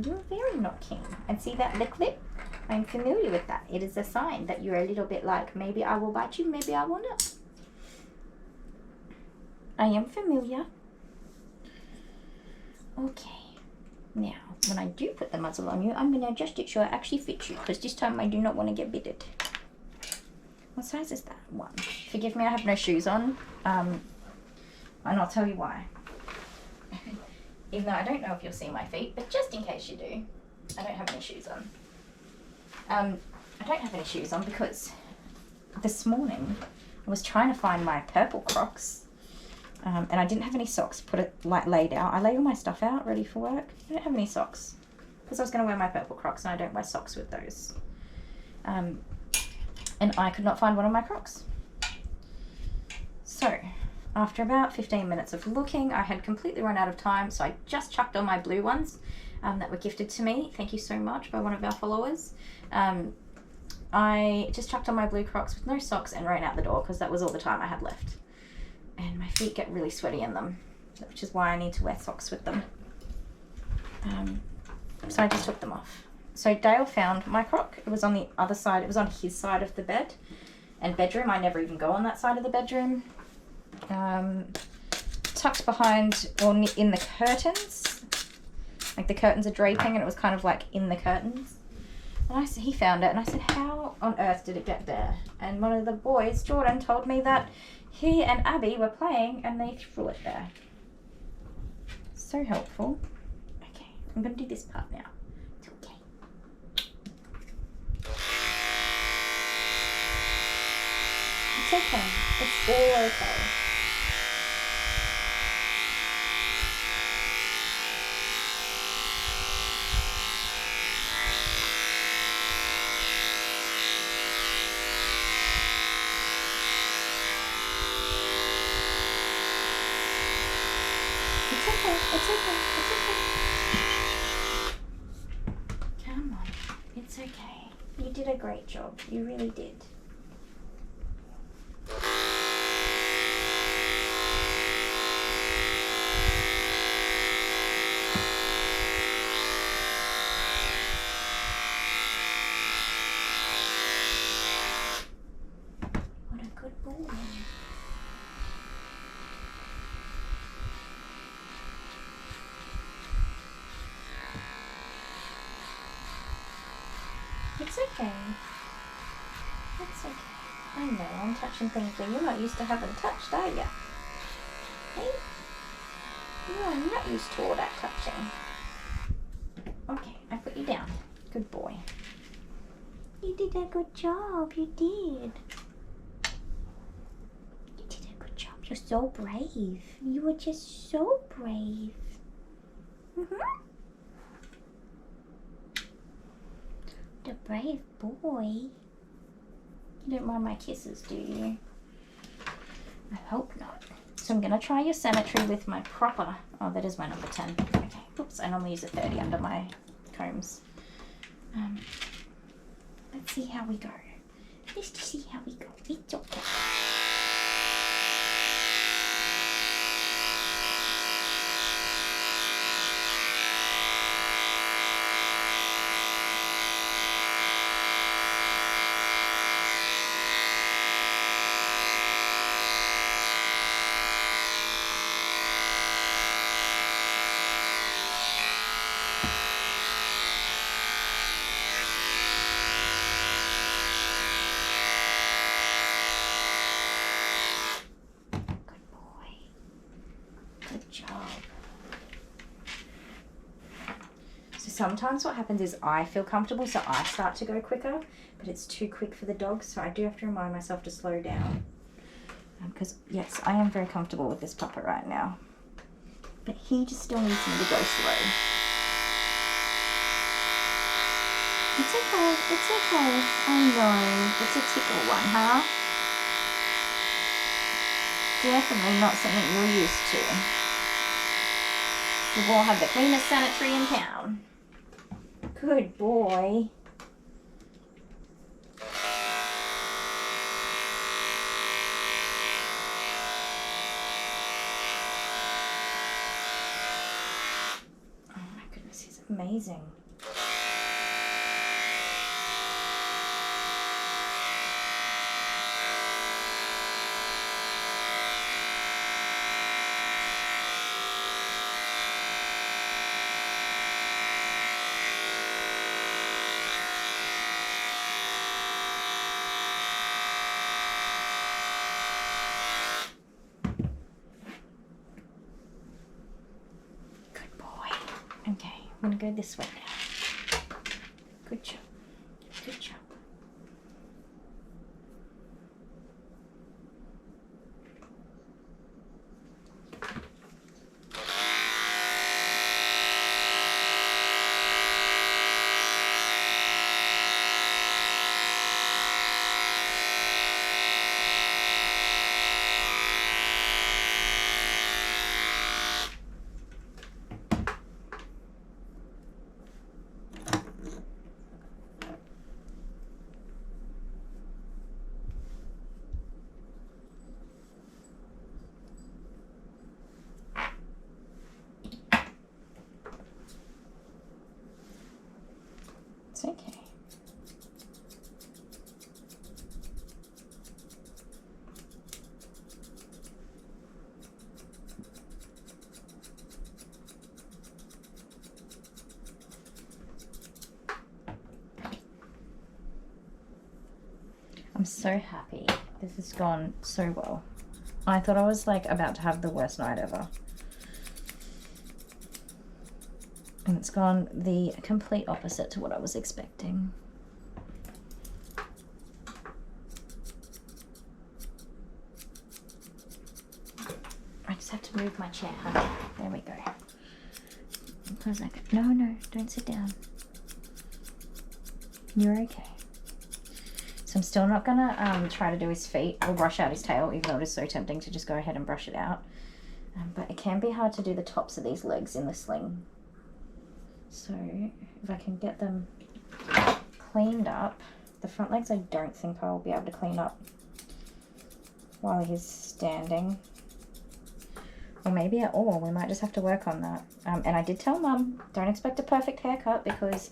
you're very not keen. And see that lick lip? I'm familiar with that. It is a sign that you're a little bit like, maybe I will bite you, maybe I will not. I am familiar. Okay. Now, when I do put the muzzle on you, I'm going to adjust it so it actually fits you. Because this time I do not want to get bitted. What size is that? 1. Forgive me, I have no shoes on. And I'll tell you why. Even though I don't know if you'll see my feet, but just in case you do, I don't have any shoes on. I don't have any shoes on because this morning I was trying to find my purple Crocs, and I didn't have any socks laid out. I lay all my stuff out ready for work. I don't have any socks because I was going to wear my purple Crocs and I don't wear socks with those. And I could not find one of my Crocs. So, after about 15 minutes of looking, I had completely run out of time, so I just chucked on my blue ones that were gifted to me. Thank you so much by one of our followers. I just chucked on my blue Crocs with no socks and ran out the door because that was all the time I had left. And my feet get really sweaty in them, which is why I need to wear socks with them. So I just took them off. So Dale found my Croc. It was on the other side. It was on his side of the bed and bedroom. I never even go on that side of the bedroom. Tucked behind, or in the curtains. Like the curtains are draping and it was kind of like in the curtains. And he found it and I said, how on earth did it get there? And one of the boys, Jordan, told me that he and Abby were playing and they threw it there. So helpful. Okay, I'm going to do this part now. It's okay. It's all okay. It's okay. It's okay. It's okay. You did a great job. You really did. What a good boy. It's okay. It's okay. I know, I'm touching things that you're not used to having touched, are you? Hey? You are not used to all that touching. Okay, I put you down. Good boy. You did a good job. You did. You did a good job. You're so brave. You were just so brave. Mm-hmm. The brave boy. You don't mind my kisses, do you? I hope not. So I'm going to try your sanitary with my proper... Oh, that is my number 10. Okay. Oops, I normally use a 30 under my combs. Let's see how we go. Let's just see how we go. It's okay. Sometimes what happens is I feel comfortable, so I start to go quicker, but it's too quick for the dog, so I do have to remind myself to slow down. Because, yes, I am very comfortable with this puppet right now. But he just still needs me to go slow. It's okay, it's okay. I know, it's a tickle one, huh? Definitely not something you're used to. You will have the cleanest sanitary in town. Good boy. Oh my goodness, he's amazing. Okay, I'm gonna go this way now. Good job. Good job. It's okay. I'm so happy. This has gone so well. I thought I was like about to have the worst night ever. And it's gone the complete opposite to what I was expecting. I just have to move my chair, honey. There we go. Because no, don't sit down. You're okay. So I'm still not gonna try to do his feet or brush out his tail, even though it is so tempting to just go ahead and brush it out. But it can be hard to do the tops of these legs in the sling. So if I can get them cleaned up. The front legs I don't think I'll be able to clean up while he's standing. Or maybe at all. We might just have to work on that. And I did tell Mum, don't expect a perfect haircut, because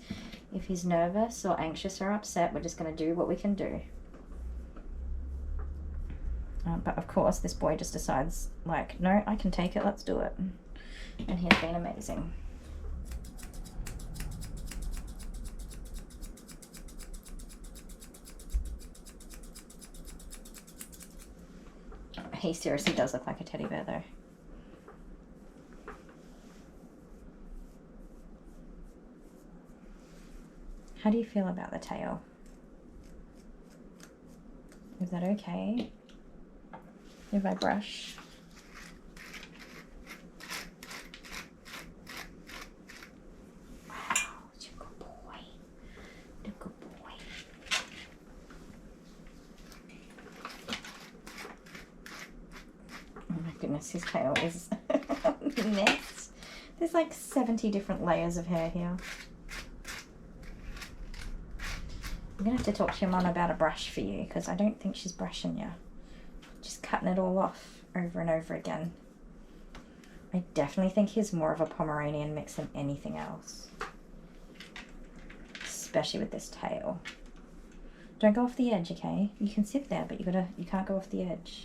if he's nervous or anxious or upset, we're just going to do what we can do. But of course, this boy just decides, like, no, I can take it, let's do it. And he's been amazing. He seriously does look like a teddy bear, though. How do you feel about the tail? Is that okay if I brush? Wow, you're a good boy. You're a good boy. Oh my goodness, his tail is a mess. There's like 70 different layers of hair here. I'm going to have to talk to your mum about a brush for you, because I don't think she's brushing you. Just cutting it all off over and over again. I definitely think he's more of a Pomeranian mix than anything else. Especially with this tail. Don't go off the edge, okay? You can sit there, but you can't go off the edge.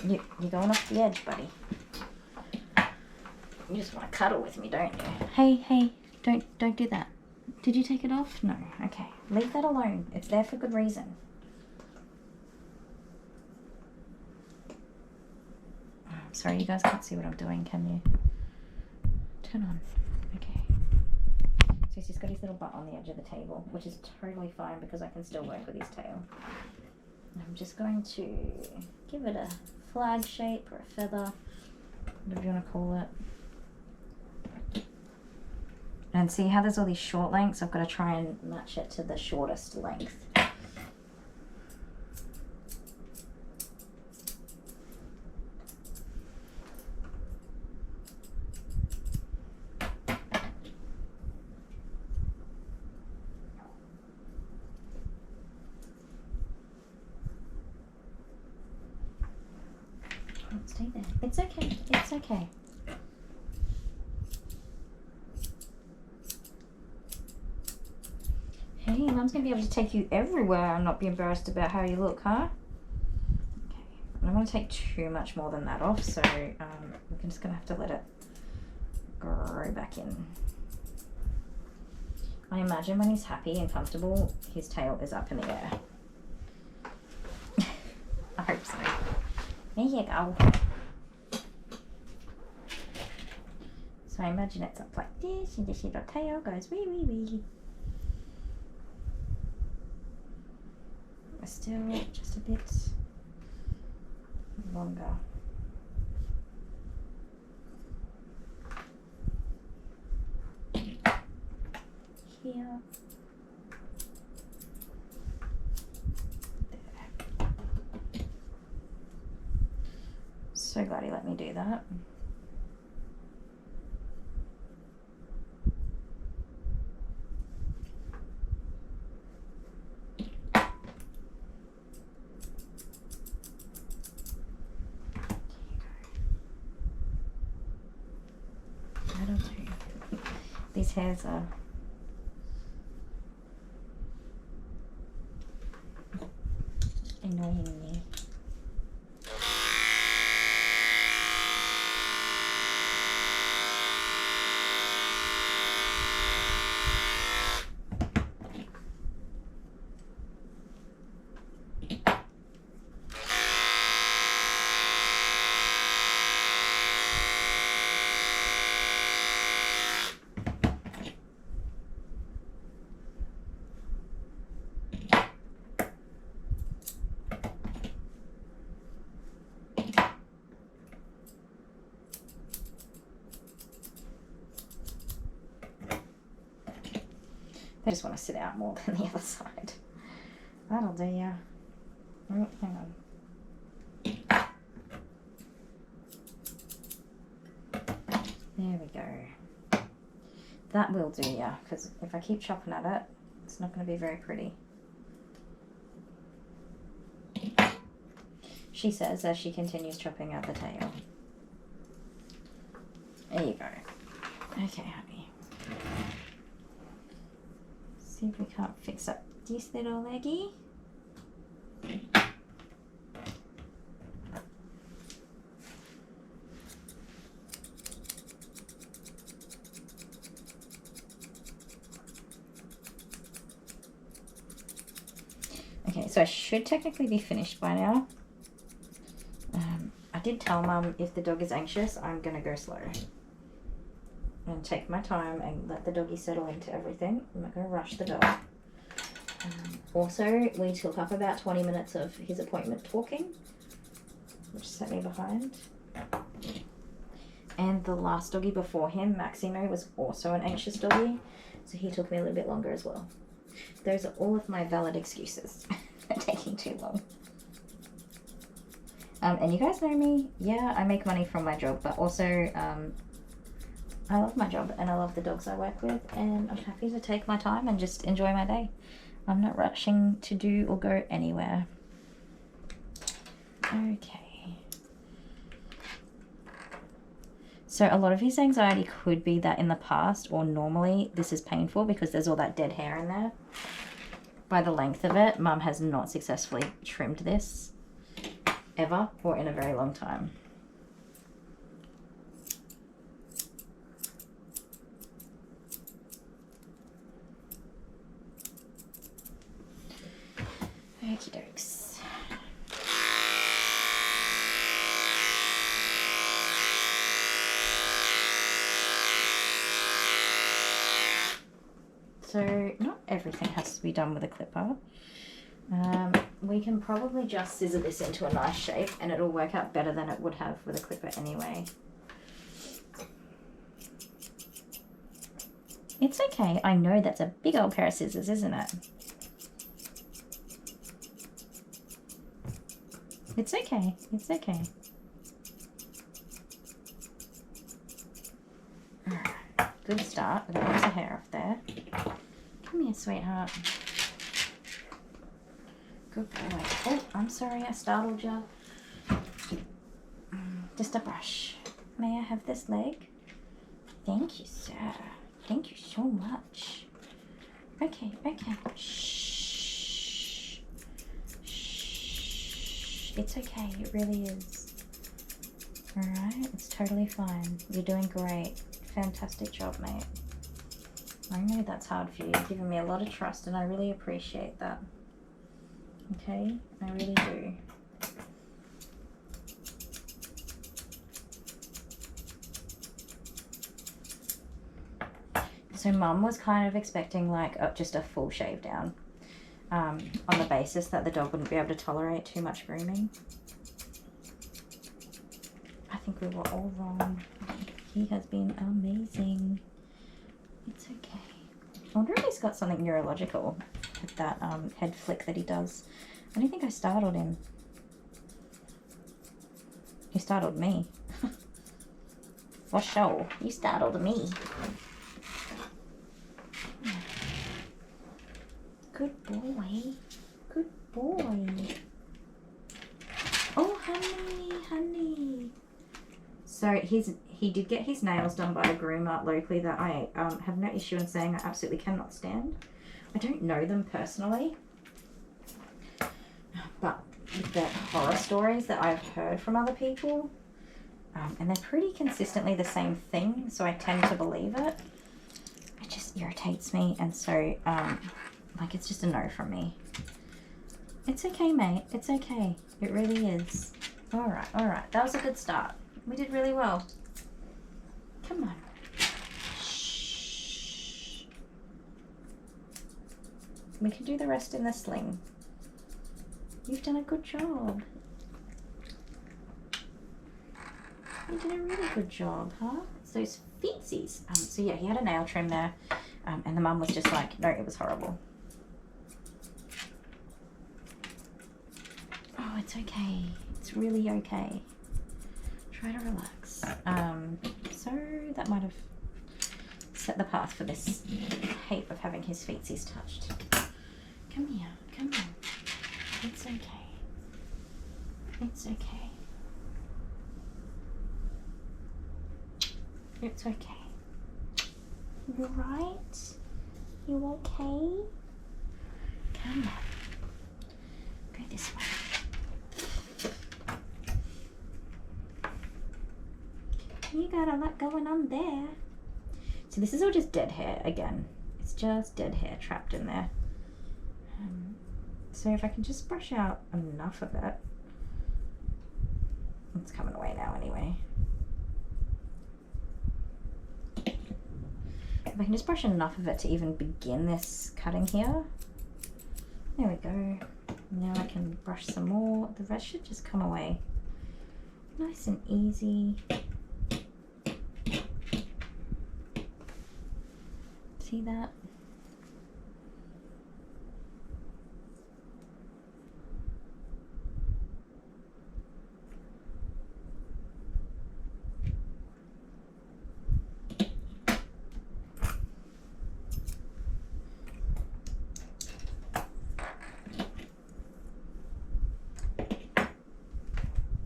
You're going off the edge, buddy. You just want to cuddle with me, don't you? Hey, don't do that. Did you take it off? No. Okay. Leave that alone. It's there for good reason. Oh, I'm sorry, you guys can't see what I'm doing, can you? Turn on. Okay. So he's got his little butt on the edge of the table, which is totally fine because I can still work with his tail. I'm just going to give it a flag shape or a feather, whatever you want to call it. And see how there's all these short lengths? I've got to try and match it to the shortest length. Stay there. It's okay. It's okay. Hey, Mum's going to be able to take you everywhere and not be embarrassed about how you look, huh? Okay. I don't want to take too much more than that off, so we're just going to have to let it grow back in. I imagine when he's happy and comfortable, his tail is up in the air. I hope so. There you go. So I imagine it's up like this, and this little tail goes wee wee wee. Still just a bit longer. Here. There. So glad he let me do that. These hairs are annoying me. I just want to sit out more than the other side. That'll do ya. Oh, hang on. There we go. That will do, yeah, because if I keep chopping at it, it's not going to be very pretty. She says as she continues chopping out the tail. There you go. Okay, honey. See if we can't fix up this little leggy. Okay, so I should technically be finished by now. I did tell Mum if the dog is anxious, I'm going to go slow. And take my time and let the doggy settle into everything. I'm not going to rush the dog. Also, we took up about 20 minutes of his appointment talking, which set me behind. And the last doggy before him, Maximo, was also an anxious doggy, so he took me a little bit longer as well. Those are all of my valid excuses for taking too long. And you guys know me, yeah, I make money from my job, but also I love my job and I love the dogs I work with, and I'm happy to take my time and just enjoy my day. I'm not rushing to do or go anywhere. Okay. So a lot of his anxiety could be that in the past or normally this is painful because there's all that dead hair in there. By the length of it, Mum has not successfully trimmed this ever or in a very long time. Okie dokes. So not everything has to be done with a clipper. We can probably just scissor this into a nice shape and it'll work out better than it would have with a clipper anyway. It's okay. I know that's a big old pair of scissors, isn't it? It's okay. It's okay. Alright. Good start. We've got lots of hair off there. Come here, sweetheart. Good boy. Oh, I'm sorry I startled you. Just a brush. May I have this leg? Thank you, sir. Thank you so much. Okay, okay. Shh. Shh. It's okay. It really is. Alright, it's totally fine. You're doing great. Fantastic job, mate. I know that's hard for you. You've given me a lot of trust and I really appreciate that. Okay, I really do. So Mum was kind of expecting like just a full shave down on the basis that the dog wouldn't be able to tolerate too much grooming. I think we were all wrong. He has been amazing. It's okay. I wonder if he's got something neurological with that head flick that he does. I don't think I startled him. He startled me. For sure. You startled me. Good boy. Good boy. Oh, honey, honey. So he did get his nails done by a groomer locally that I have no issue in saying I absolutely cannot stand. I don't know them personally, but the horror stories that I've heard from other people, and they're pretty consistently the same thing, so I tend to believe it. It just irritates me, and so like it's just a no from me. It's okay, mate. It's okay. It really is. All right. That was a good start. We did really well. Come on. Shh. We can do the rest in the sling. You've done a good job. You did a really good job, huh? It's those feetsies. So yeah, he had a nail trim there, and the mum was just like, no, it was horrible. Oh, it's okay. It's really okay. Try to relax. So that might have set the path for this hate of having his feetsies touched. Come here, come on. It's okay. It's okay. It's okay. You right? You okay? Come on. Go this way. You got a lot going on there. So this is all just dead hair again. It's just dead hair trapped in there. So if I can just brush out enough of it. It's coming away now anyway. If I can just brush enough of it to even begin this cutting here. There we go. Now I can brush some more. The rest should just come away. Nice and easy. See that?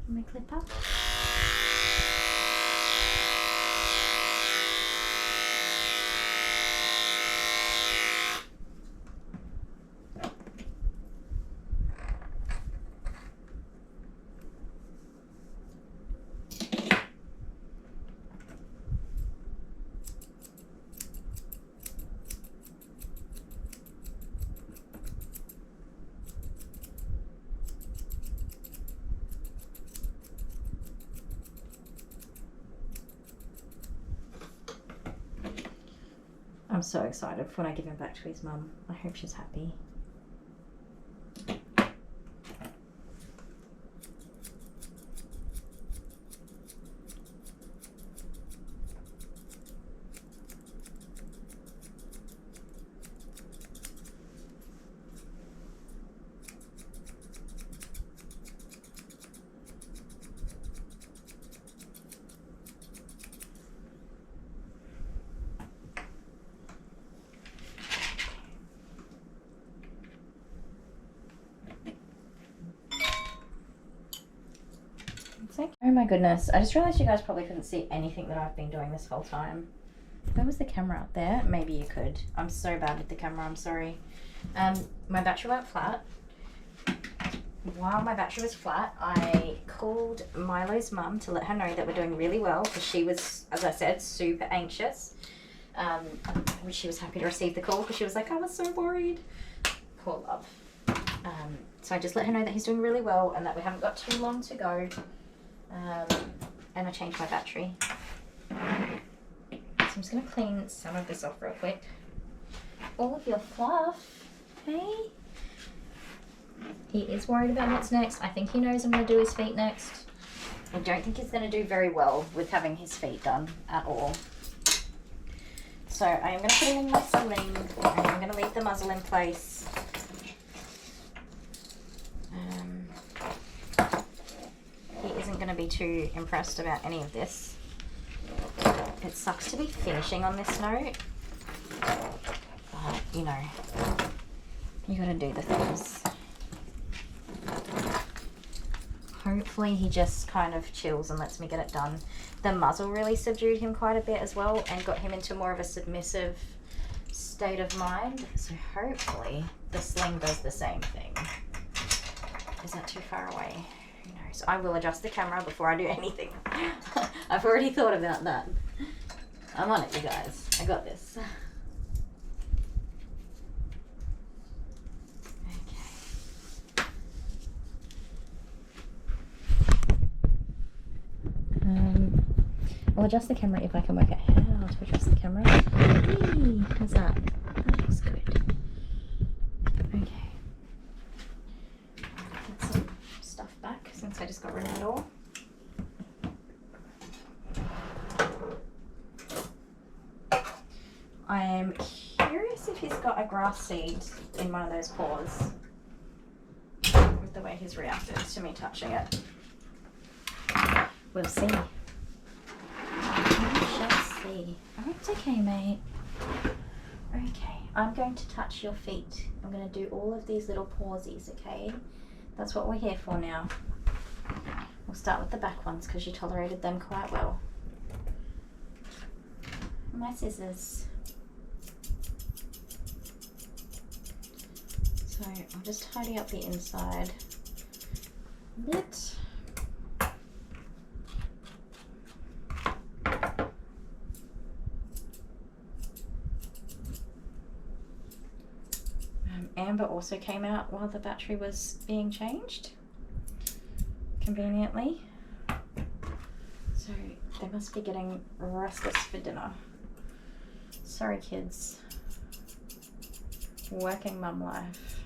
Let me clip up. I'm so excited for when I give him back to his mum. I hope she's happy. Oh my goodness, I just realised you guys probably couldn't see anything that I've been doing this whole time. Where was the camera up there? Maybe you could. I'm so bad with the camera, I'm sorry. My battery went flat. While my battery was flat, I called Milo's mum to let her know that we're doing really well because she was, as I said, super anxious. She was happy to receive the call because she was like, I was so worried. Poor love. So I just let her know that he's doing really well and that we haven't got too long to go. And I changed my battery. So I'm just going to clean some of this off real quick. All of your fluff, hey? He is worried about what's next. I think he knows I'm going to do his feet next. I don't think he's going to do very well with having his feet done at all. So I am going to put him in my sling and I'm going to leave the muzzle in place. He isn't going to be too impressed about any of this. It sucks to be finishing on this note, but you know, you got to do the things. Hopefully he just kind of chills and lets me get it done. The muzzle really subdued him quite a bit as well and got him into more of a submissive state of mind. So hopefully the sling does the same thing. Is that too far away? Who knows? I will adjust the camera before I do anything. I've already thought about that. I'm on it, you guys. I got this. Okay. I'll adjust the camera if I can work out how to adjust the camera. Hey, how's that? That looks good. Okay. Put some stuff back since I just got rid of it all. I'm curious if he's got a grass seed in one of those paws with the way he's reacted to me touching it. We'll see. Yes. see. Oh, it's okay, mate. Okay, I'm going to touch your feet. I'm going to do all of these little pawsies, okay? That's what we're here for now. We'll start with the back ones because you tolerated them quite well. My scissors. So I'll just tidy up the inside a bit. Amber also came out while the battery was being changed, conveniently. So they must be getting restless for dinner. Sorry, kids. Working mum life.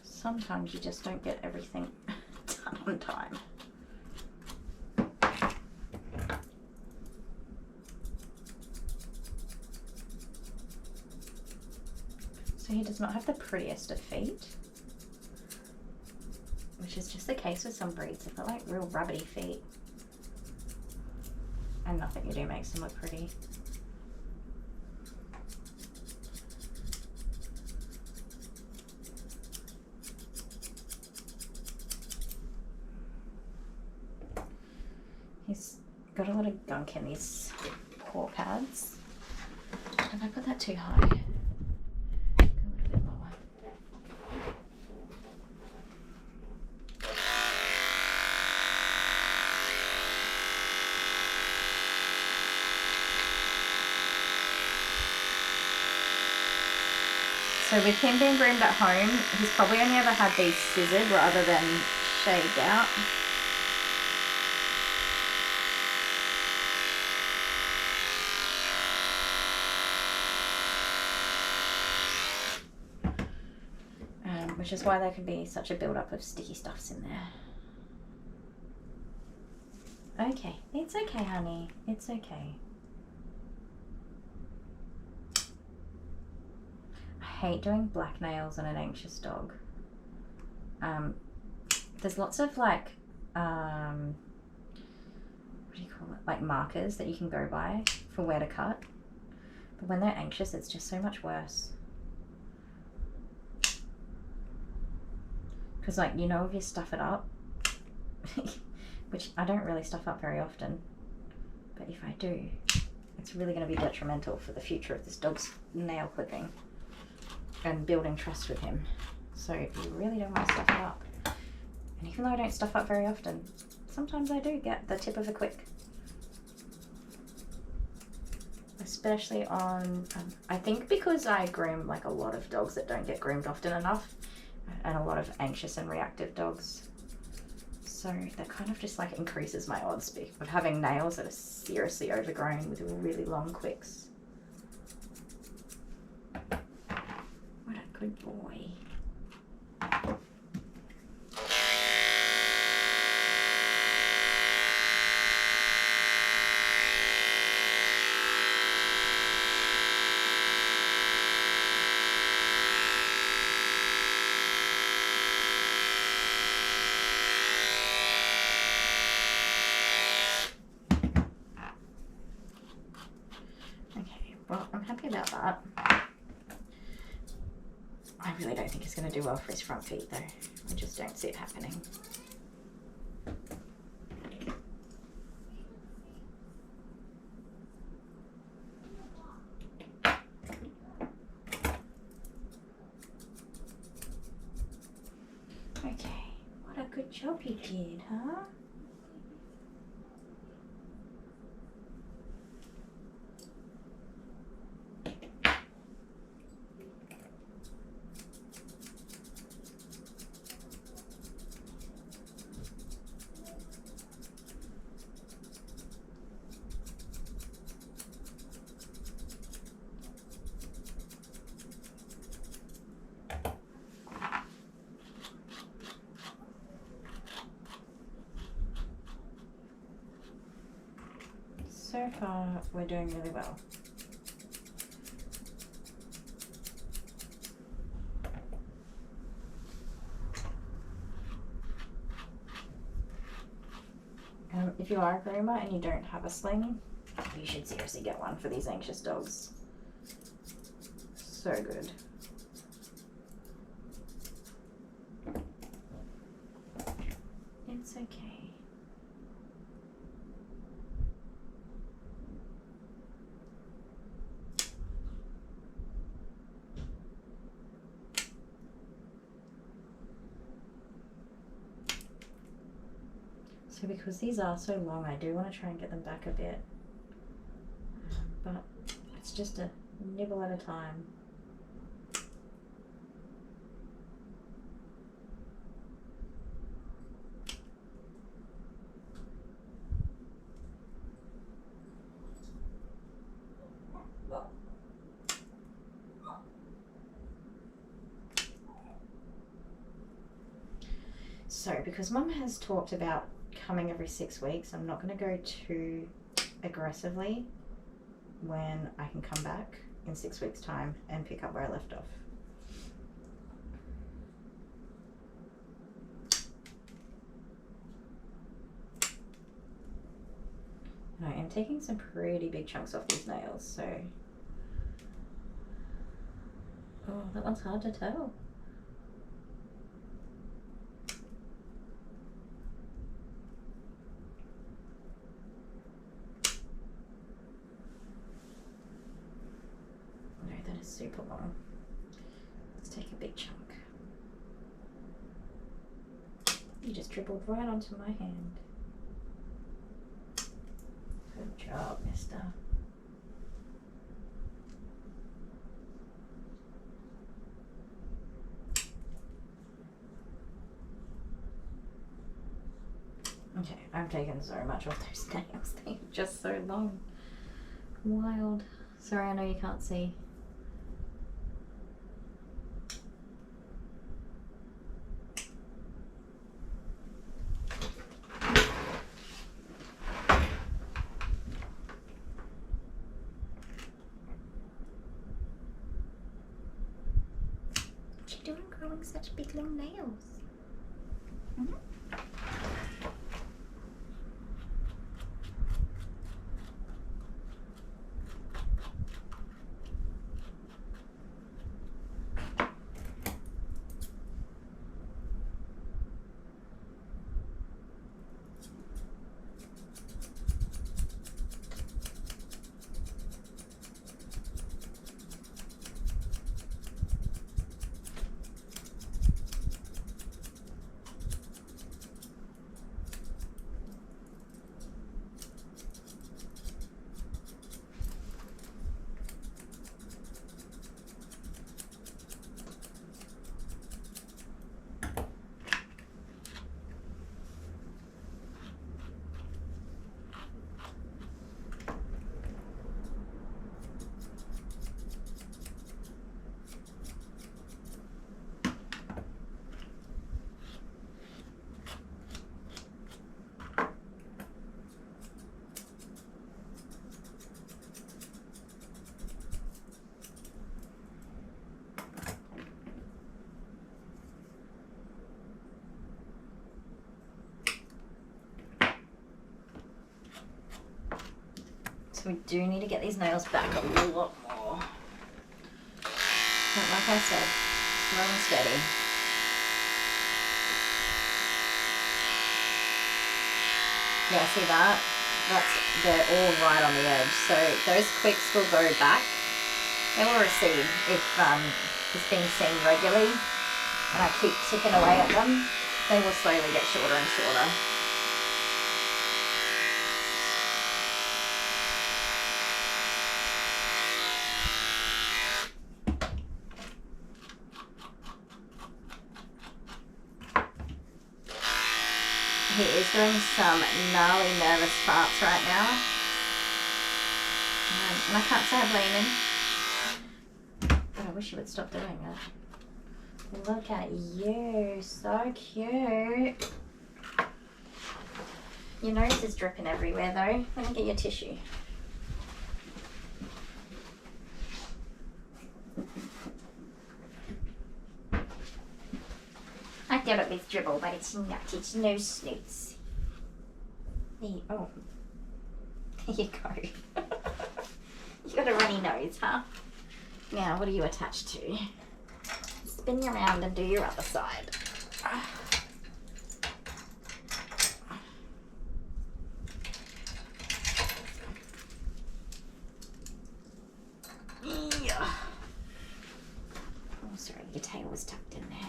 Sometimes you just don't get everything done on time. So he does not have the prettiest of feet, which is just the case with some breeds. They've got like real rabbity feet. And nothing you do makes them look pretty. He's got a lot of gunk in these paw pads. Have I put that too high? Go a little bit lower. So with him being groomed at home, he's probably only ever had these scissored rather than shaved out. Which is why there can be such a build-up of sticky stuffs in there. Okay, it's okay, honey. It's okay. I hate doing black nails on an anxious dog. There's lots of like, what do you call it? Like markers that you can go by for where to cut. But when they're anxious, it's just so much worse. Because, like, you know, if you stuff it up, which I don't really stuff up very often, but if I do, it's really going to be detrimental for the future of this dog's nail clipping and building trust with him. So you really don't want to stuff it up. And even though I don't stuff up very often, sometimes I do get the tip of a quick. Especially on, I think because I groom like a lot of dogs that don't get groomed often enough, and a lot of anxious and reactive dogs. So that kind of just like increases my odds of having nails that are seriously overgrown with really long quicks. What a good boy. Well, I'm happy about that. I really don't think he's going to do well for his front feet though. I just don't see it happening. Okay, what a good job you did, huh? So far, we're doing really well. If you are a groomer and you don't have a sling, you should seriously get one for these anxious dogs. So good. It's okay. So because these are so long, I do want to try and get them back a bit. But it's just a nibble at a time. So because Mum has talked about coming every 6 weeks, I'm not going to go too aggressively when I can come back in 6 weeks' time and pick up where I left off. And I am taking some pretty big chunks off these nails, so... Oh, that one's hard to tell. Super long. Let's take a big chunk. You just dribbled right onto my hand. Good job, mister. Okay, I've taken so much off those nails. They're just so long. Wild. Sorry, I know you can't see. Such big long nails. Mm-hmm. So we do need to get these nails back a lot more. But like I said, slow and steady. Yeah, see that? They're all right on the edge. So those quicks will go back. They will recede if it's being seen regularly and I keep ticking away at them. They will slowly get shorter and shorter. He is doing some gnarly nervous farts right now. And I can't say I blame him. But I wish he would stop doing it. Look at you. So cute. Your nose is dripping everywhere though. Let me get your tissue. I thought it was dribble, but it's not. It's nose snoots. There you, oh. There you go. You got a runny nose, huh? Now, what are you attached to? Spin you around and do your other side. Yeah. Oh, sorry, your tail was tucked in there.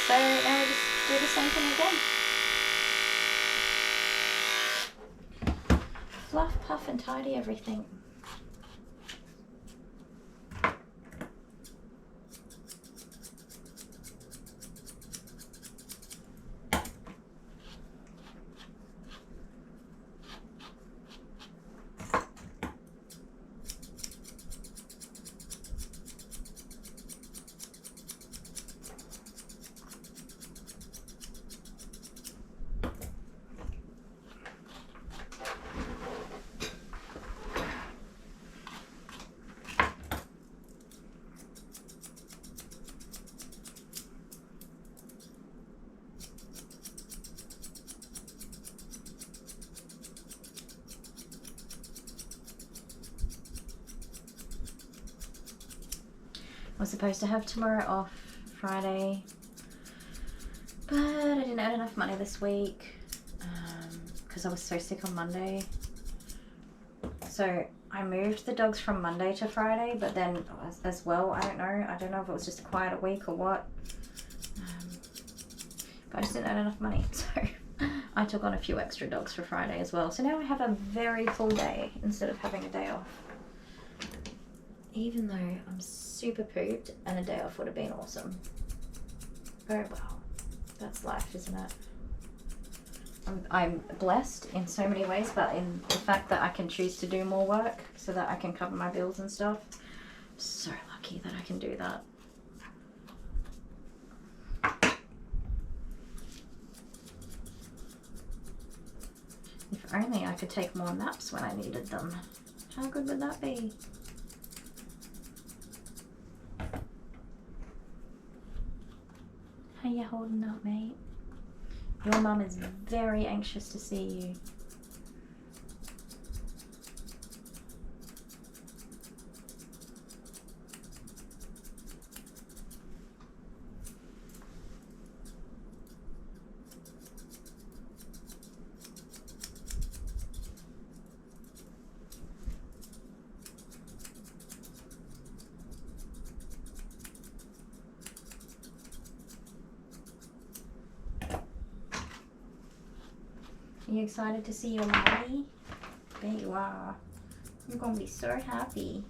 So now we just do the same thing again. Fluff, puff and tidy everything. I was supposed to have tomorrow off, Friday, but I didn't earn enough money this week because I was so sick on Monday. So I moved the dogs from Monday to Friday, but then as well, I don't know if it was just a quieter week or what, but I just didn't earn enough money, so I took on a few extra dogs for Friday as well. So now I have a very full day instead of having a day off. Even though I'm super pooped and a day off would have been awesome. Very well. That's life, isn't it? I'm blessed in so many ways, but in the fact that I can choose to do more work so that I can cover my bills and stuff. I'm so lucky that I can do that. If only I could take more naps when I needed them. How good would that be? How you holding up, mate? Your mum is very anxious to see you. Are you excited to see your mommy? There you are. You're gonna be so happy.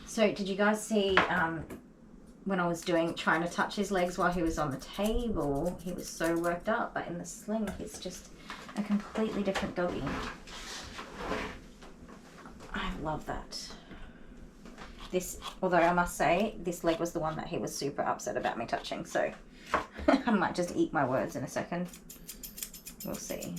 So did you guys see when I was trying to touch his legs while he was on the table, he was so worked up, but in the sling he's just a completely different doggy. I love that. Although I must say, this leg was the one that he was super upset about me touching, so I might just eat my words in a second. We'll see.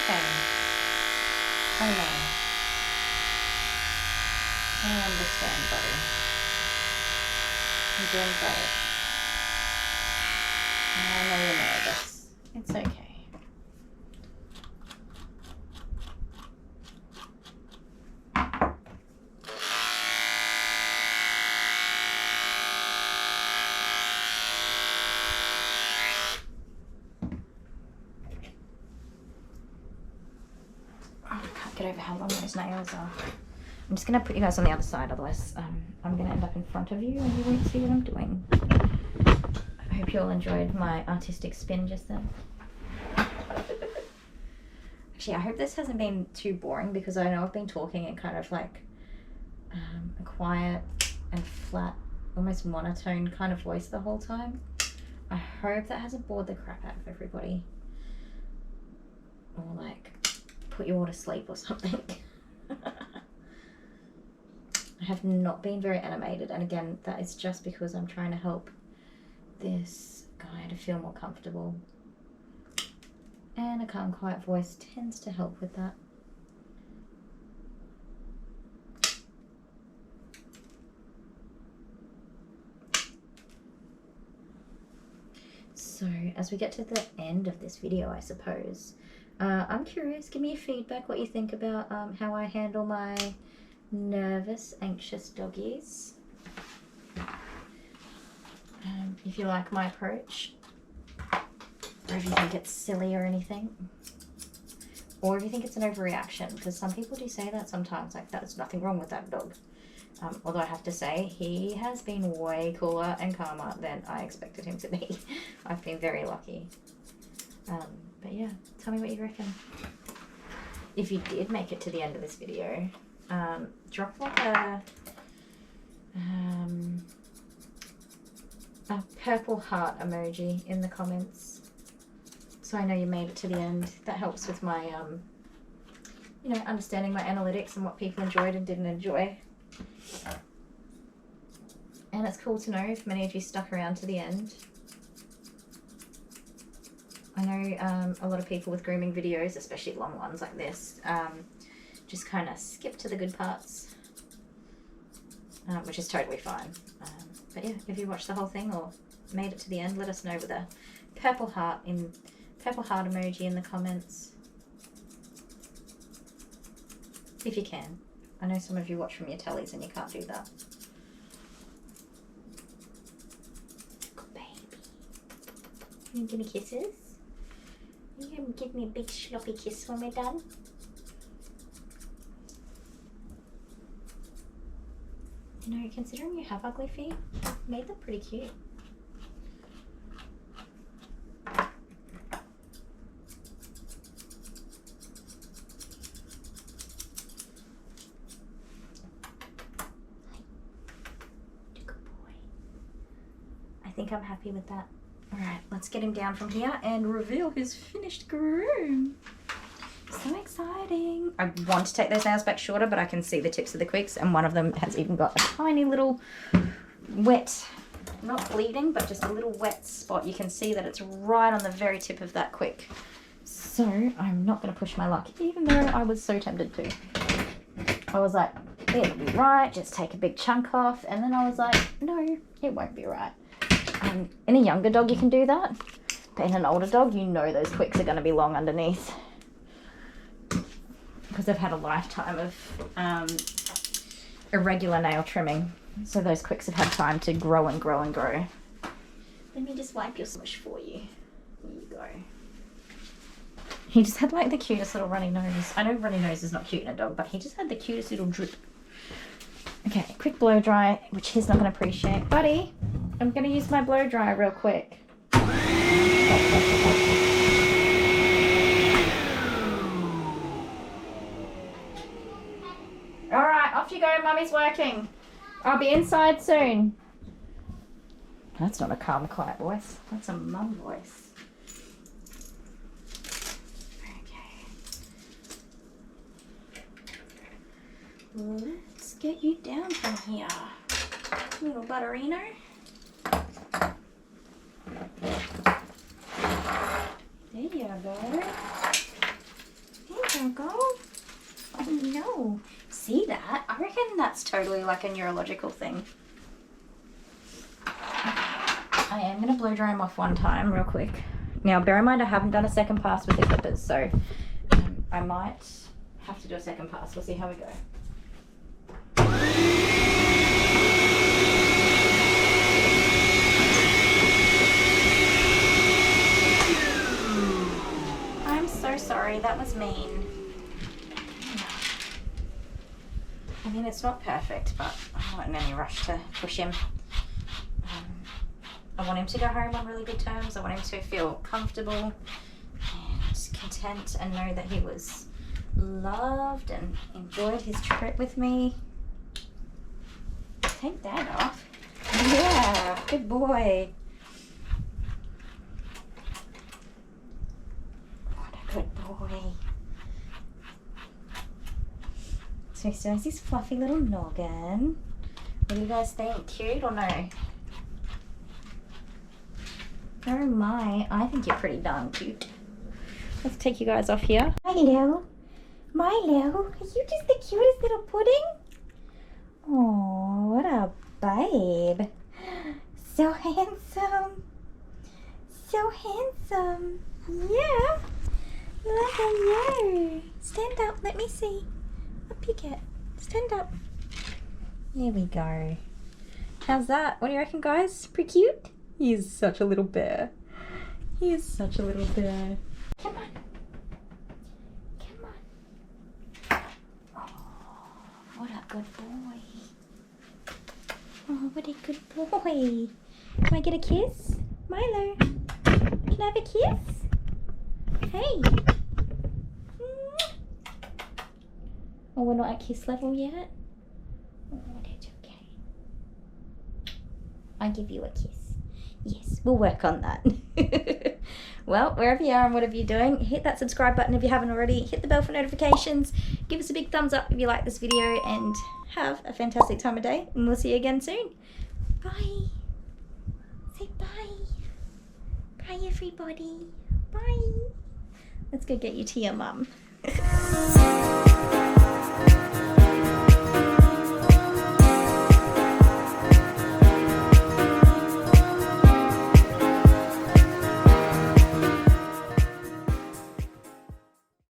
okay. I know. I understand, buddy. You're doing great. I know you're nervous. It's okay. Get over how long those nails are. I'm just going to put you guys on the other side, otherwise I'm going to end up in front of you and you won't see what I'm doing. I hope you all enjoyed my artistic spin just then. Actually, I hope this hasn't been too boring because I know I've been talking in kind of like a quiet and flat, almost monotone kind of voice the whole time. I hope that hasn't bored the crap out of everybody. Or like put you all to sleep or something. I have not been very animated, and again, that is just because I'm trying to help this guy to feel more comfortable. And a calm, quiet voice tends to help with that. So, as we get to the end of this video, I suppose, I'm curious, give me your feedback, what you think about how I handle my nervous, anxious doggies. If you like my approach, or if you think it's silly or anything, or if you think it's an overreaction, because some people do say that sometimes, like there's nothing wrong with that dog. Although I have to say, he has been way cooler and calmer than I expected him to be. I've been very lucky. But yeah, tell me what you reckon. If you did make it to the end of this video, drop like a purple heart emoji in the comments, so I know you made it to the end. That helps with my, you know, understanding my analytics and what people enjoyed and didn't enjoy. And it's cool to know if many of you stuck around to the end. I know a lot of people with grooming videos, especially long ones like this, just kind of skip to the good parts, which is totally fine. But yeah, if you watched the whole thing or made it to the end, let us know with a purple heart emoji in the comments, if you can. I know some of you watch from your tellies and you can't do that. Good baby. You gonna give me kisses? You gonna give me a big sloppy kiss when we're done? You know, considering you have ugly feet, you've made them pretty cute. Good boy. I think I'm happy with that. Alright, let's get him down from here and reveal his finished groom. So exciting. I want to take those nails back shorter, but I can see the tips of the quicks, and one of them has even got a tiny little wet, not bleeding, but just a little wet spot. You can see that it's right on the very tip of that quick. So I'm not going to push my luck, even though I was so tempted to. I was like, it'll be right, just take a big chunk off, and then I was like, no, it won't be right. In a younger dog you can do that, but in an older dog you know those quicks are going to be long underneath, because they've had a lifetime of irregular nail trimming, so those quicks have had time to grow and grow and grow. Let me just wipe your smush for you. There you go. He just had like the cutest little runny nose. I know runny nose is not cute in a dog, but he just had the cutest little drip. Okay, quick blow dry, which he's not going to appreciate. Buddy, I'm going to use my blow dryer real quick. Alright, off you go, Mummy's working. I'll be inside soon. That's not a calm, quiet voice. That's a mum voice. Okay. Let's get you down from here, little butterino. There you go. that's totally like a neurological thing. I am going to blow dry him off one time real quick. Now, bear in mind I haven't done a second pass with the clippers, so I might have to do a second pass. We'll see how we go. I'm so sorry, that was mean. I mean, it's not perfect, but I'm not in any rush to push him. I want him to go home on really good terms. I want him to feel comfortable and content and know that he was loved and enjoyed his trip with me. Take that off. Yeah, good boy. What a good boy. So he still has his fluffy little noggin. What do you guys think? Cute or no? Oh my, I think you're pretty darn cute. Let's take you guys off here. Milo, Milo, are you just the cutest little pudding? Oh, what a babe. So handsome. So handsome. Yeah. Look at you. Stand up, let me see. Up you get. Stand up. There we go. How's that? What do you reckon, guys? Pretty cute? He is such a little bear. He is such a little bear. Come on. Come on. Oh, what a good boy. Oh, what a good boy. Can I get a kiss? Milo, can I have a kiss? Hey. Oh, we're not at kiss level yet? Oh, that's okay. I'll give you a kiss. Yes, we'll work on that. Well, wherever you are and whatever you're doing, hit that subscribe button if you haven't already. Hit the bell for notifications. Give us a big thumbs up if you like this video, and have a fantastic time of day. And we'll see you again soon. Bye. Say bye. Bye, everybody. Bye. Let's go get you to your mum.